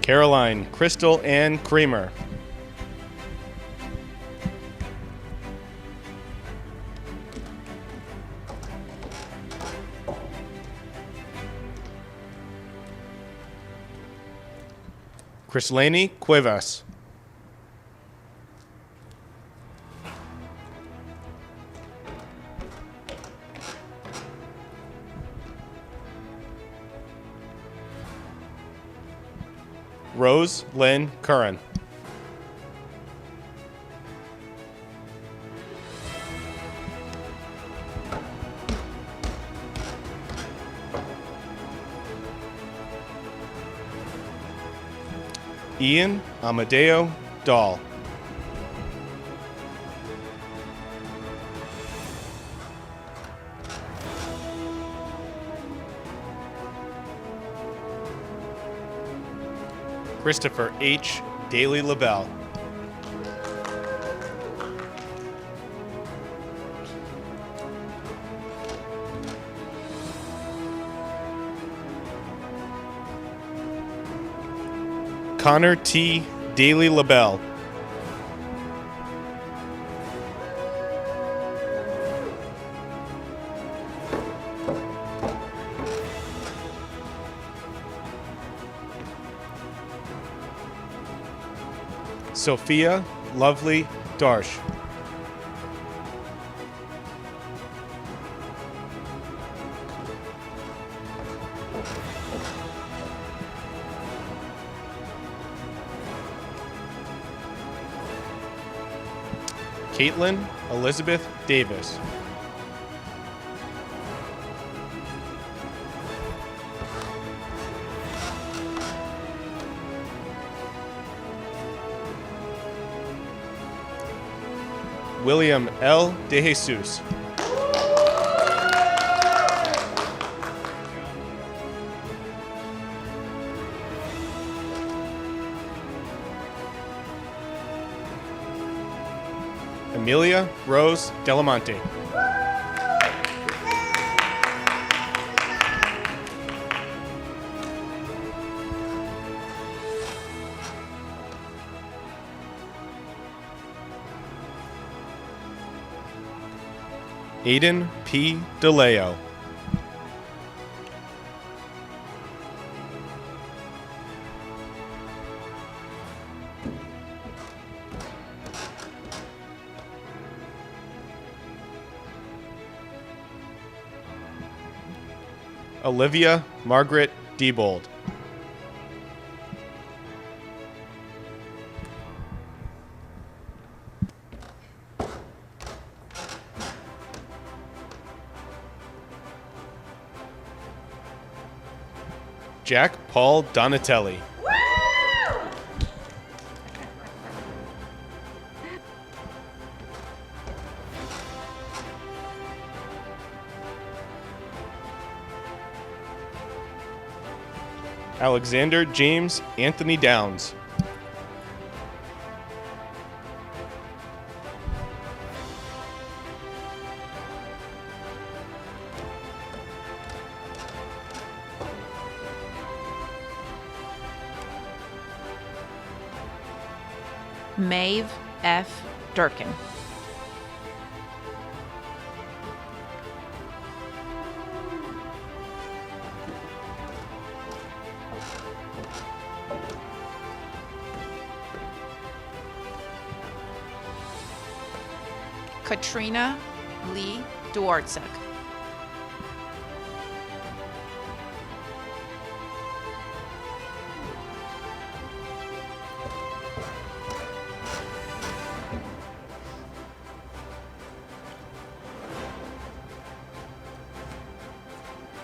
Caroline Crystal Ann Kramer. Chrislani Cuevas. Rose Lynn Curran. Ian Amadeo Dahl. Christopher H. Daly LaBelle. Connor T. Daly LaBelle. Sophia Lovely Darsh. Caitlin Elizabeth Davis. William L. De Jesus. Amelia Rose Delamonte. Aiden P. DeLeo. Olivia Margaret Diebold. Jack Paul Donatelli. Alexander James Anthony Downs. Maeve F. Durkin. Katrina Lee Dworczyk.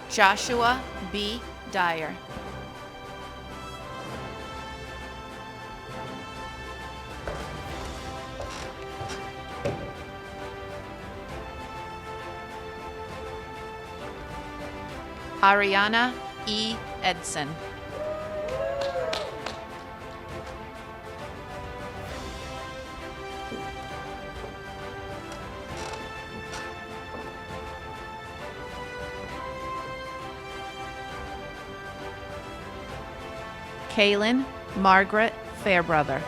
Joshua B. Dyer. Ariana E. Edson. Kaylin Margaret Fairbrother.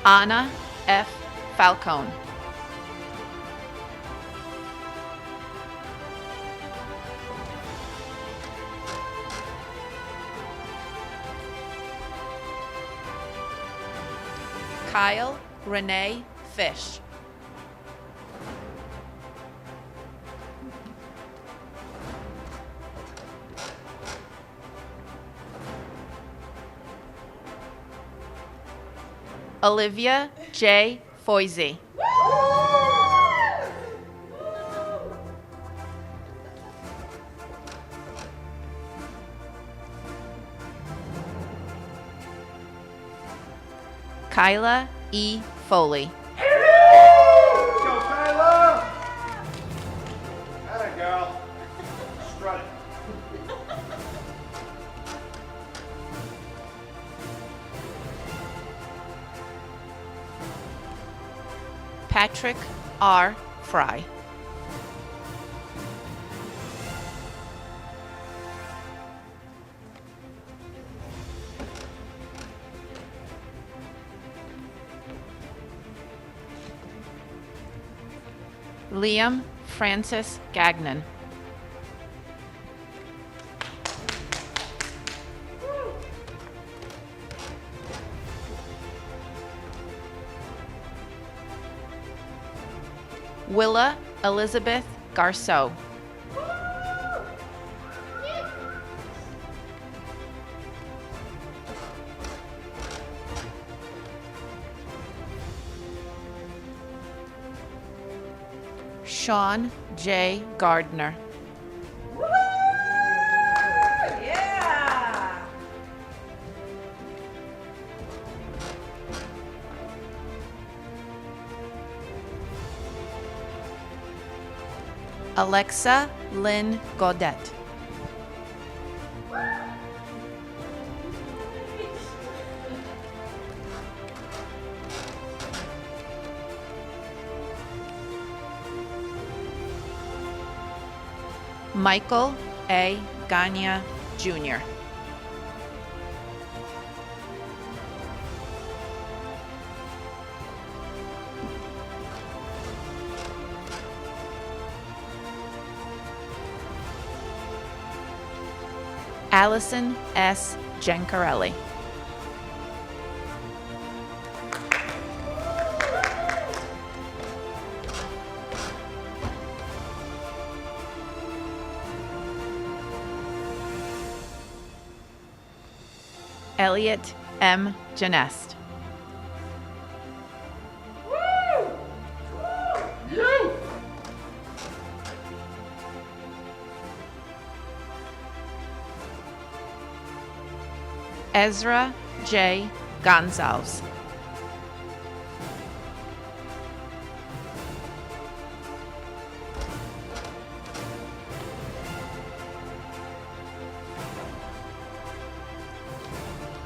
Anna F. Falcone. Kyle Renee Fish. Olivia J. Foisey. Kyla E. Foley. Go, Kyla! Atta girl. Strut it. Patrick R. Fry. Liam Francis Gagnon. Willa Elizabeth Garceau. Sean J. Gardner. Yeah! Alexa Lynn Godet. Michael A. Ganya Jr. Allison S. Gencarelli. Elliot M. Janest. Ezra J. Gonzalez.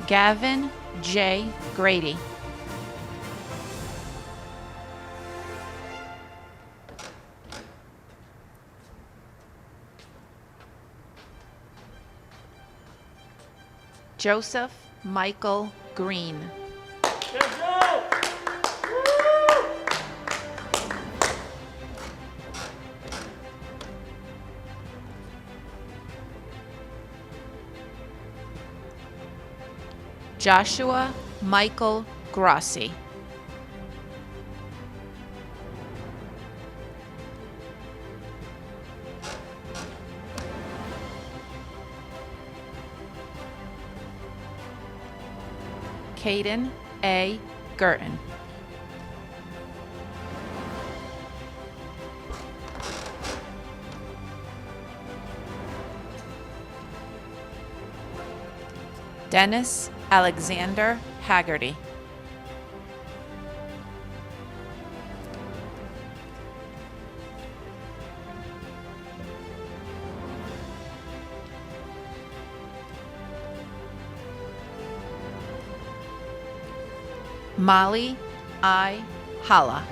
Gavin J. Grady. Joseph Michael Green. Joshua Michael Grossi. Caden A. Gurton. Dennis Alexander Haggerty. Molly I. Hala.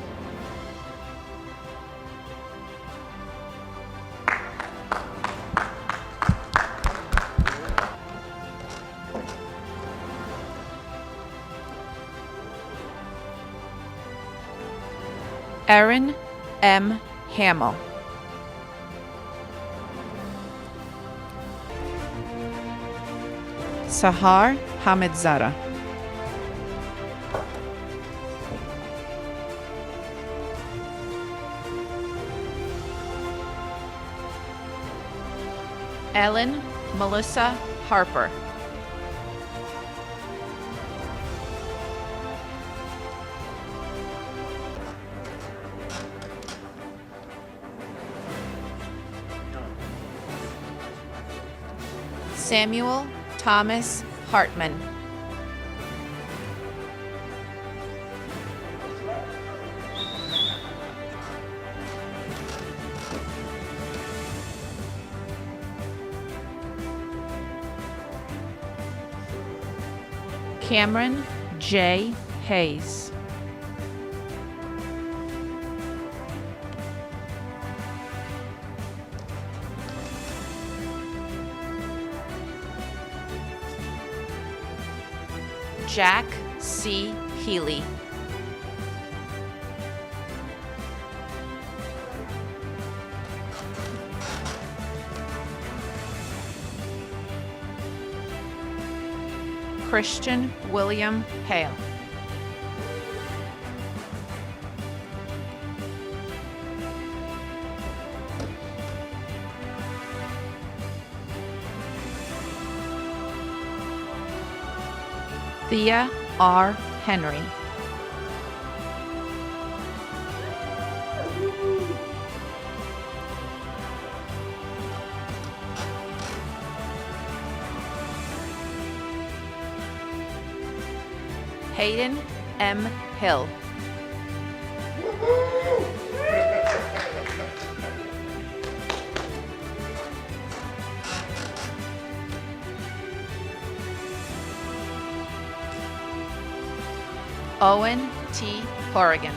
Erin M. Hamill. Sahar Hamidzada. Ellen Melissa Harper. Samuel Thomas Hartman. Cameron J. Hayes. Jack C. Healy. Christian William Hale. Thea R. Henry. Hayden M. Hill. Owen T. Horrigan.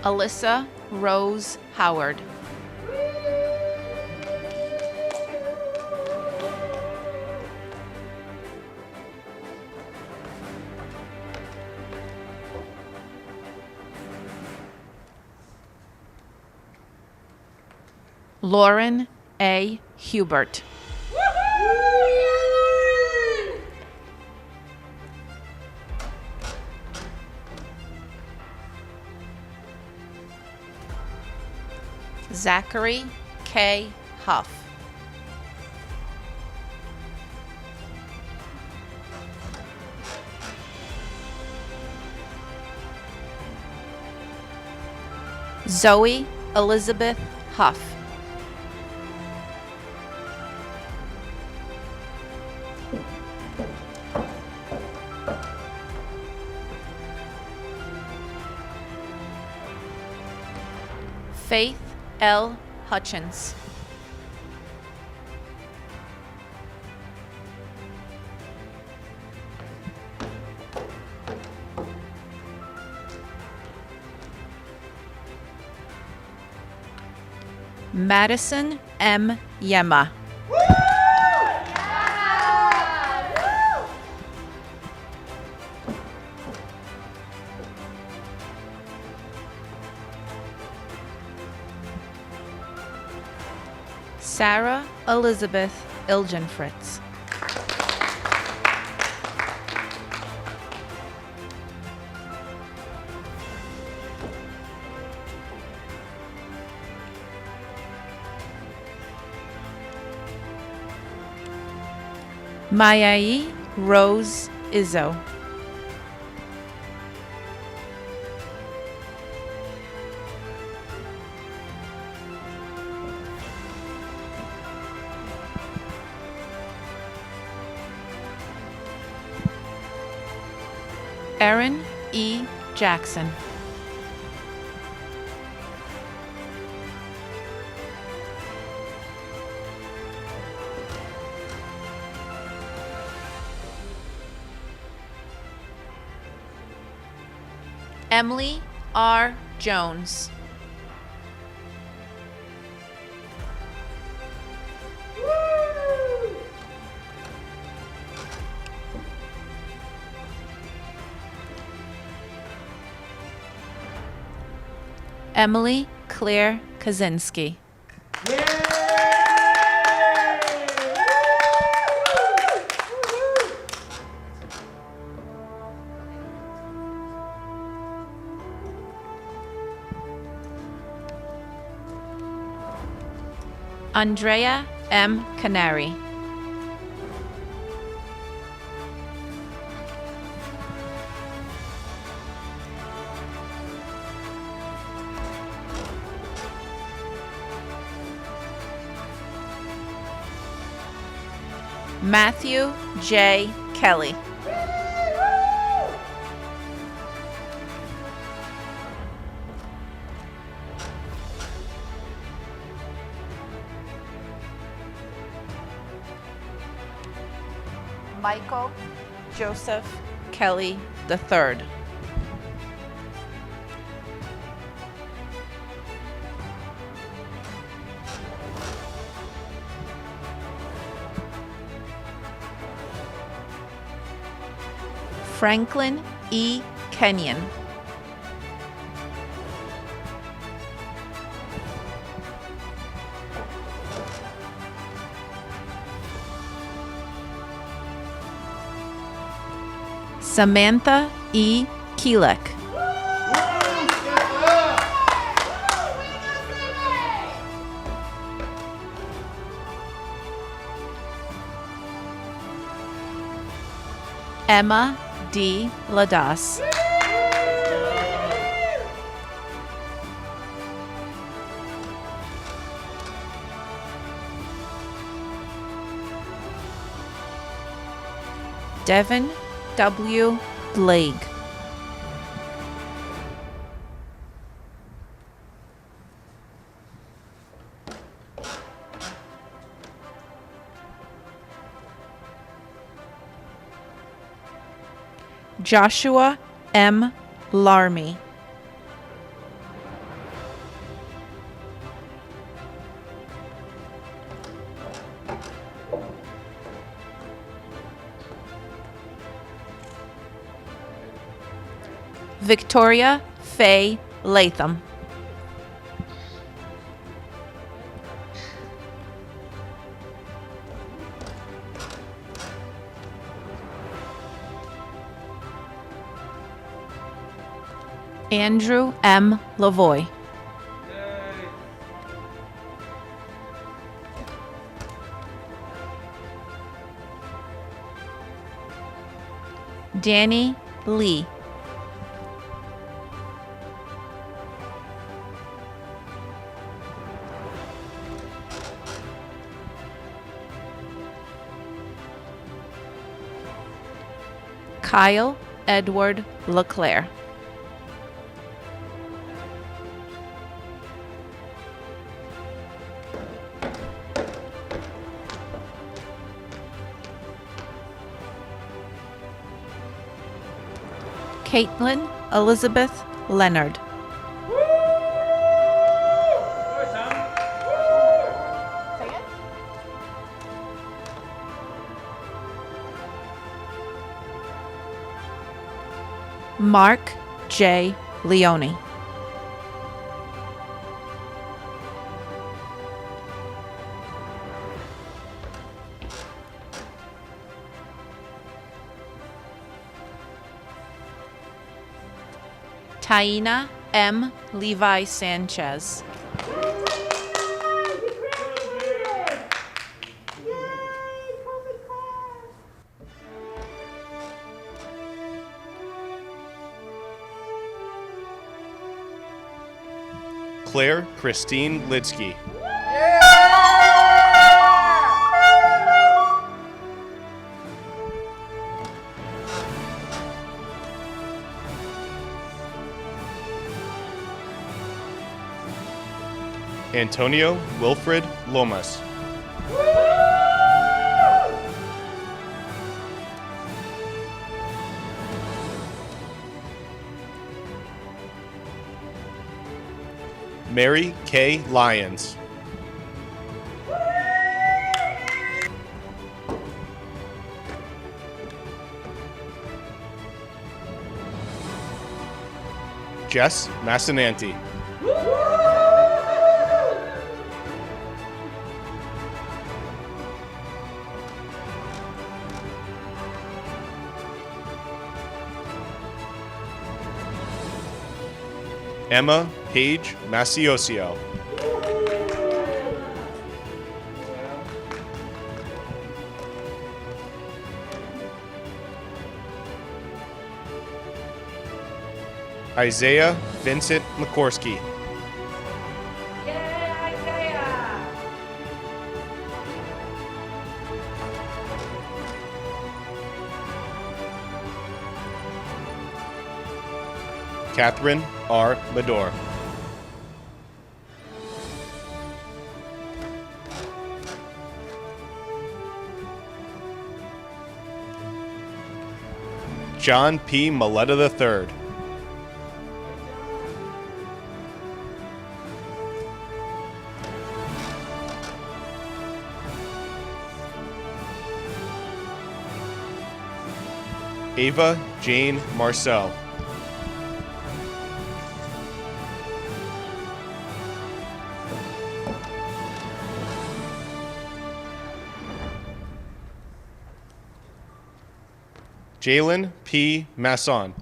Alyssa Rose Howard. Lauren A. Hubert. Zachary K. Huff. Zoe Elizabeth Huff. Faith L. Hutchins. Madison M. Yema. Sarah Elizabeth Ilgenfritz. Mayai Rose Izzo. Erin E. Jackson. Emily R. Jones. Emily Claire Kaczynski. Andrea M. Canary. Matthew J. Kelly. Michael Joseph Kelly III. Franklin E. Kenyon. Samantha E. Kielek. Emma D. Ladas. Devin W. Blake. Joshua M. Larmy. Victoria Faye Latham. Andrew M. Lavoy. Danny Lee. Kyle Edward LeClaire. Caitlin Elizabeth Leonard. Mark J. Leone. Taina M. Levi Sanchez. Claire Christine Lidsky. Antonio Wilfred Lomas. Mary K. Lyons. Jess Massinanti. Emma Page Masiosio. Isaiah Vincent McCorsky. Catherine R. Medor. John P. Maletta III. Ava Jane Marcel. Jalen P. Masson.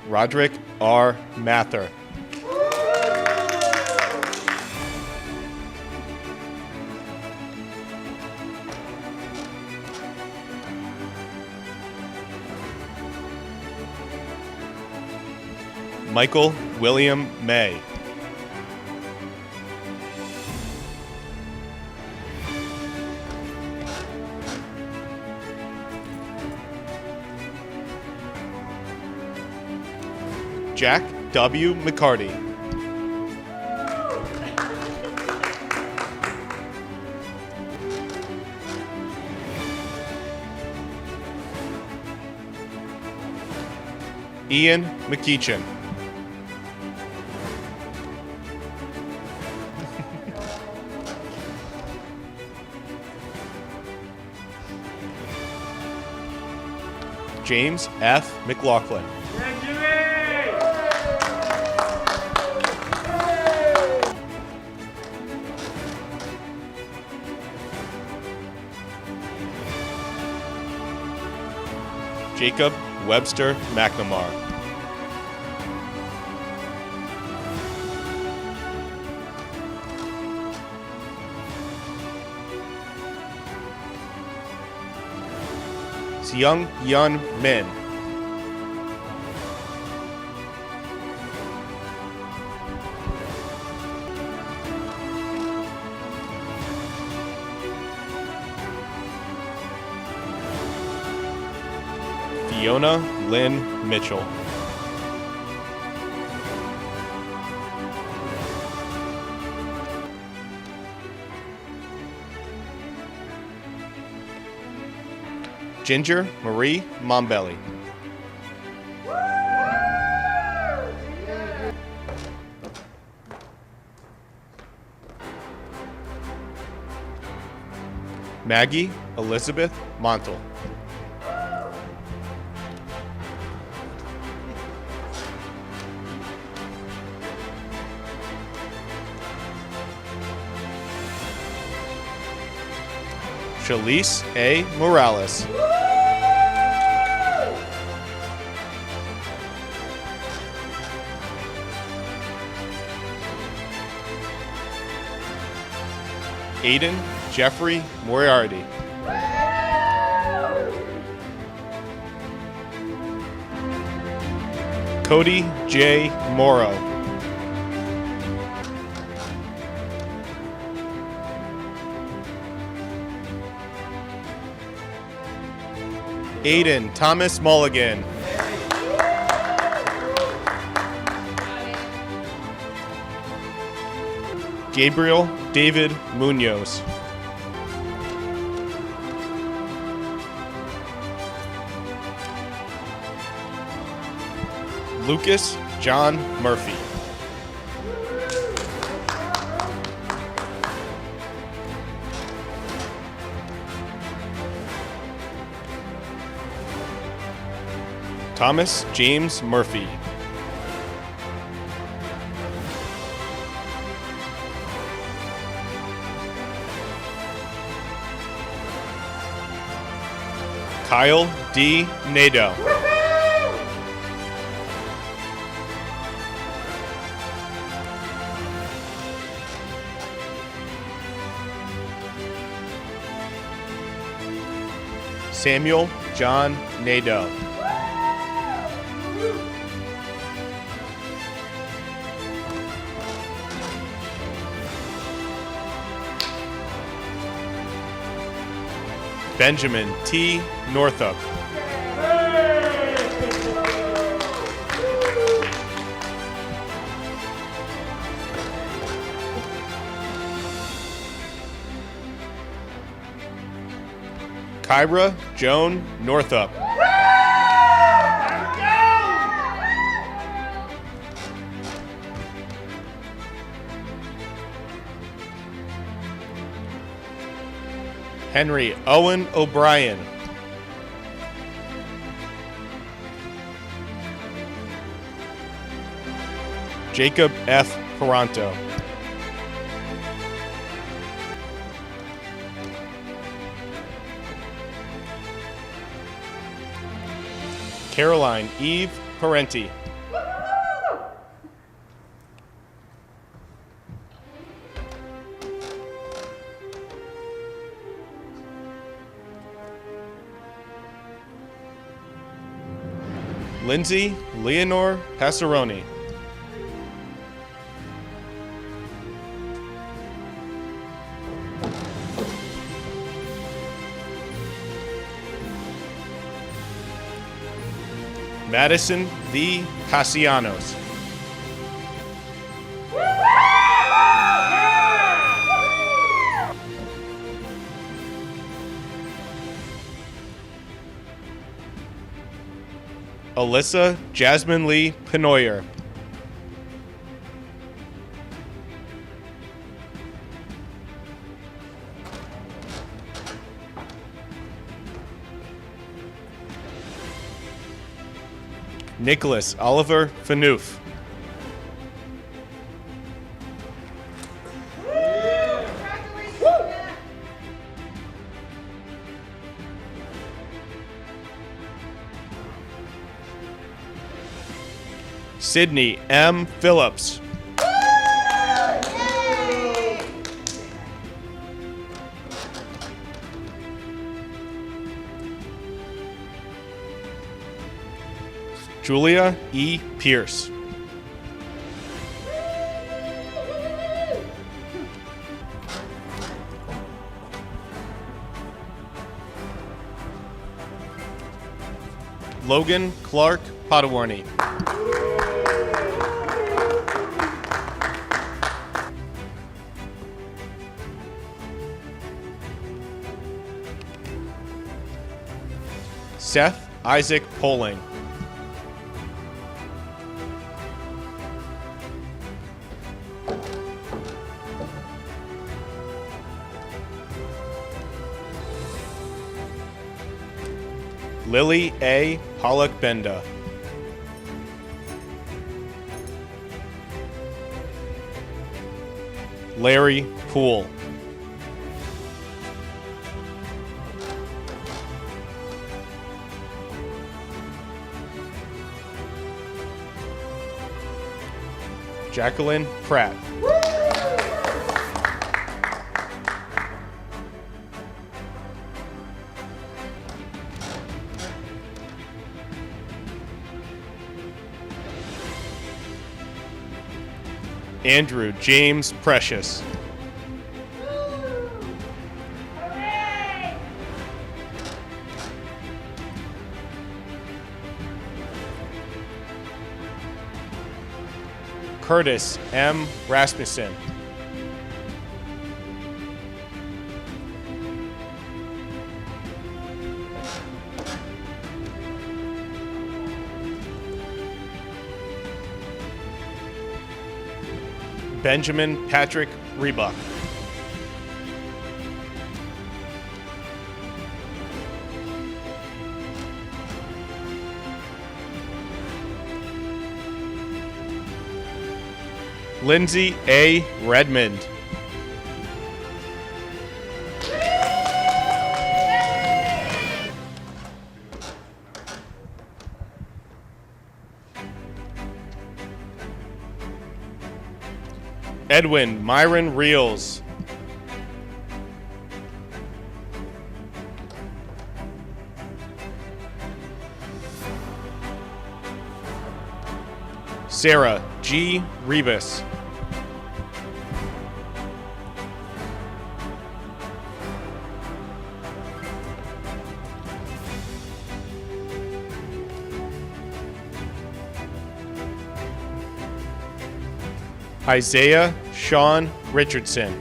Roderick R. Mather. Michael William May. Jack W. McCarty. Ian McEachin. James F. McLaughlin. Jacob Webster McNamara. Seung Yun Min. Fiona Lynn Mitchell. Ginger Marie Mombelli. Maggie Elizabeth Montel. Shalise A. Morales. Aiden Jeffrey Moriarty. Cody J. Morrow. Aiden Thomas Mulligan. Gabriel David Munoz. Lucas John Murphy. Thomas James Murphy. Kyle D. Nadeau. Samuel John Nadeau. Benjamin T. Northup. Kyra Joan Northup. Henry Owen O'Brien. Jacob F. Peranto. Caroline Eve Parenti. Lindsay Leonore Passaroni. Madison V. Castellanos. Alyssa Jasmine Lee Penoyer. Nicholas Oliver Fanoof. Sydney M. Phillips. Julia E. Pierce. Logan Clark Potawarny. Seth Isaac Poling. Lily A. Pollock Benda. Larry Poole. Jacqueline Pratt. Andrew James Precious. Curtis M. Rasmussen. Benjamin Patrick Rebuck. Lindsay A. Redmond. Edwin Myron Reels. Sarah G. Rebus. Isaiah Sean Richardson.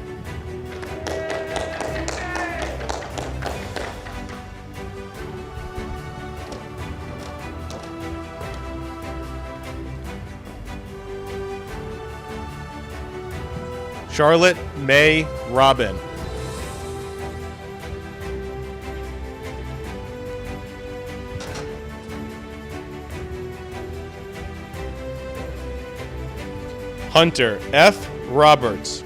Charlotte May Robin. Hunter F. Roberts.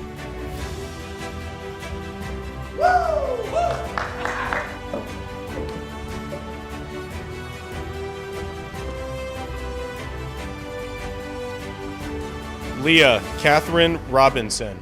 Leah Catherine Robinson.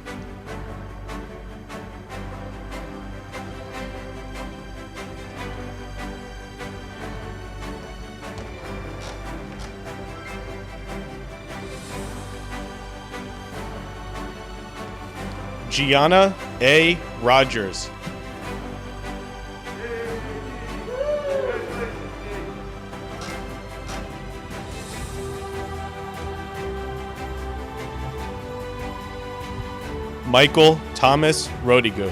Gianna A. Rogers. Michael Thomas Rodigu.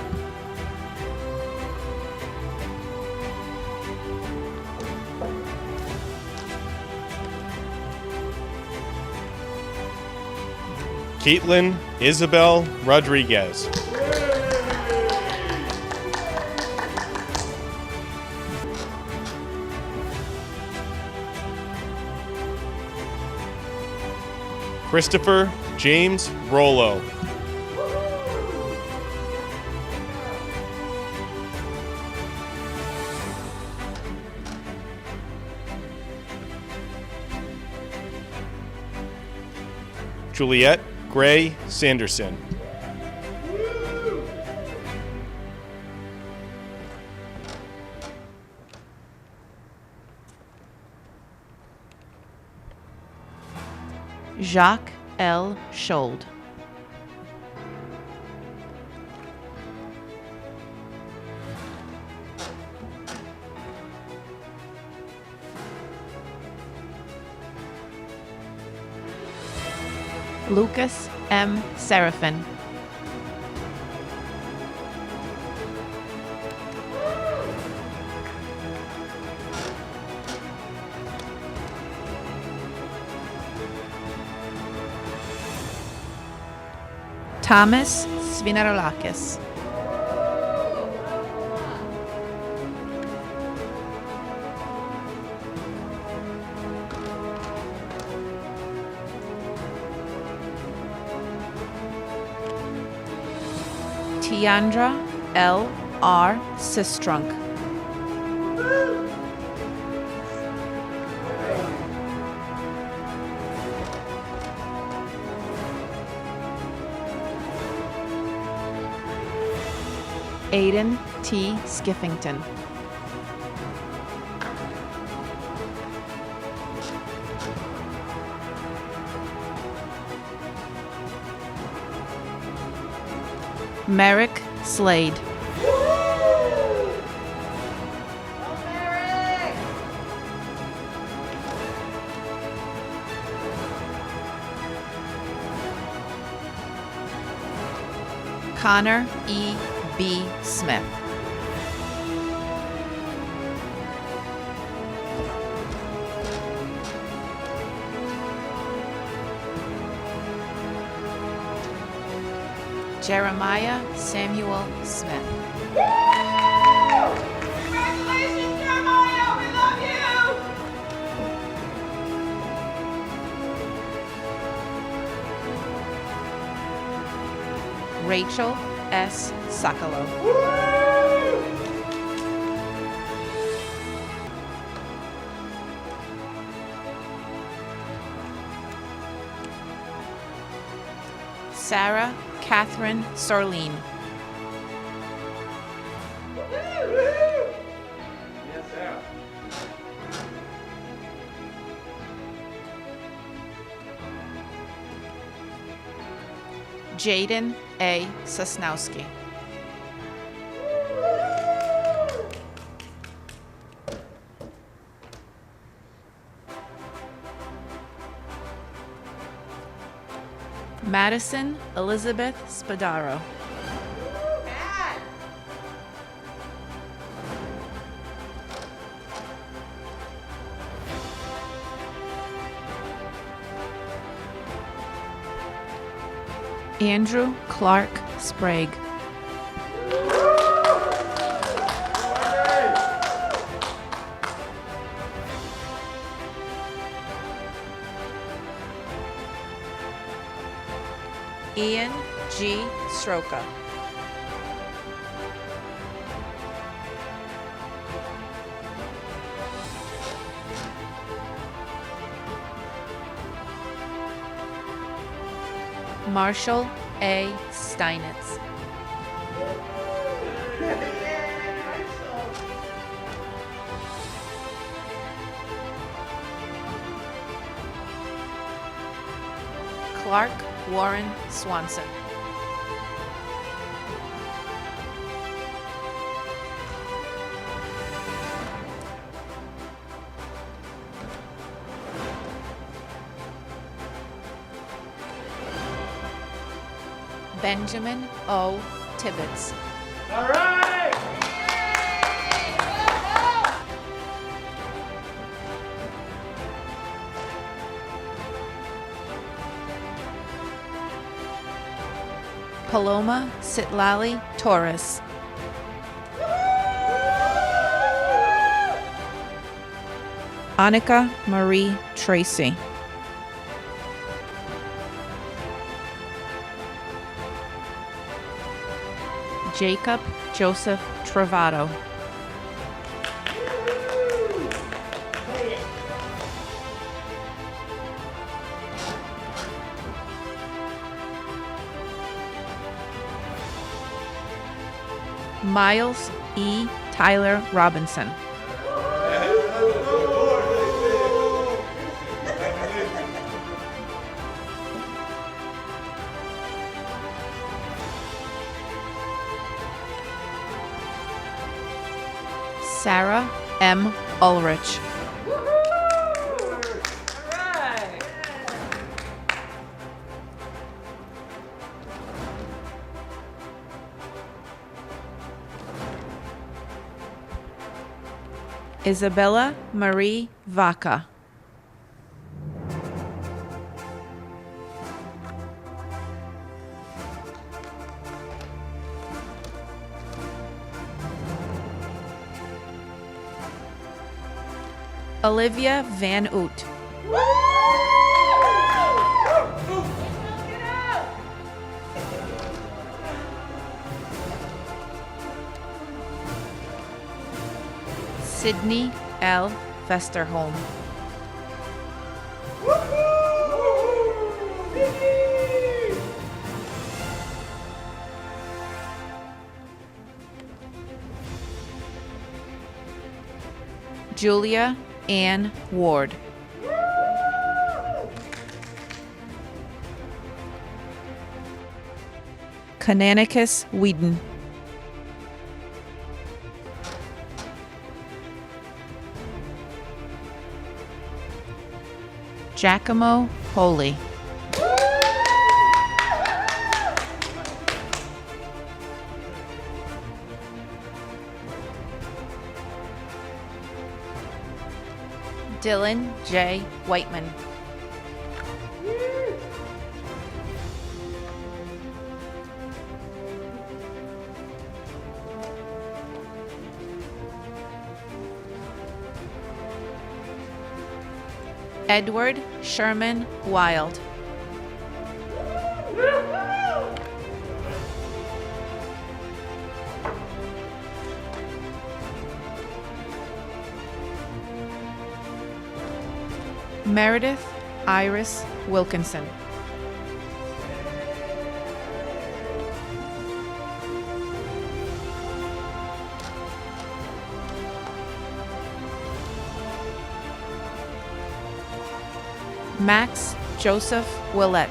Caitlin Isabel Rodriguez. Christopher James Rollo. Juliet Gray Sanderson. Jacques L. Schold. Lucas M. Seraphin. Thomas Svinarolakis. Tiandra L. R. Sistrunk. Aiden T. Skiffington. Merrick Slade. Connor E. B. Smith. Jeremiah Samuel Smith. Congratulations, Jeremiah! We love you! Rachel S. Sokolow. Sarah Catherine Sorleen. Jaden A. Sosnowski. Madison Elizabeth Spadaro. Andrew Clark Sprague. Ian G. Stroka. Marshall A. Steinitz. Clark Warren Swanson. Benjamin O. Tibbetts. All right! Paloma Sitlali Torres. Annika Marie Tracy. Jacob Joseph Travato. Miles E. Tyler Robinson. Sarah M. Ulrich. Isabella Marie Vaca. Olivia Van Oot. Sydney L. Vesterholm. Julia Ann Ward. Canonicus Whedon. Giacomo Holy. Dylan J. Whiteman. Edward Sherman Wild. Meredith Iris Wilkinson. Max Joseph Willett.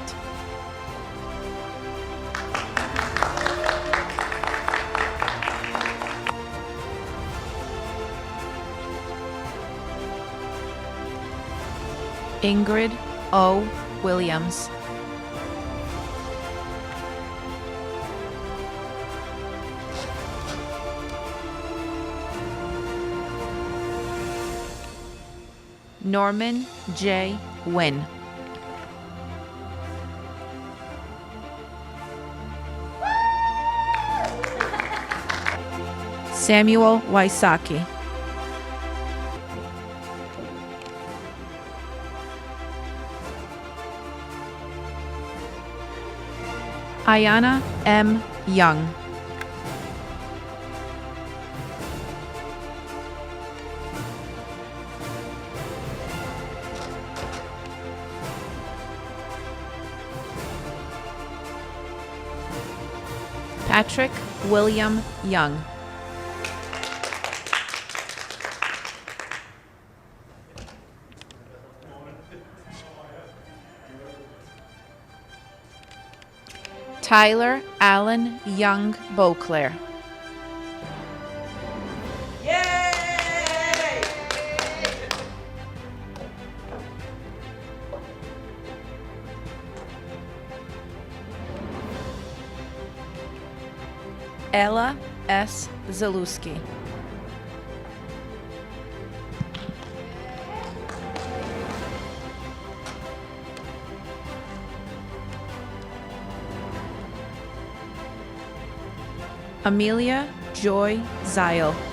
Ingrid O. Williams. Norman J. Wynn. Samuel Wysocki. Ayana M. Young. Patrick William Young. Tyler Allen Young Beauclair. Ella S. Zaluski. Amelia Joy Zile.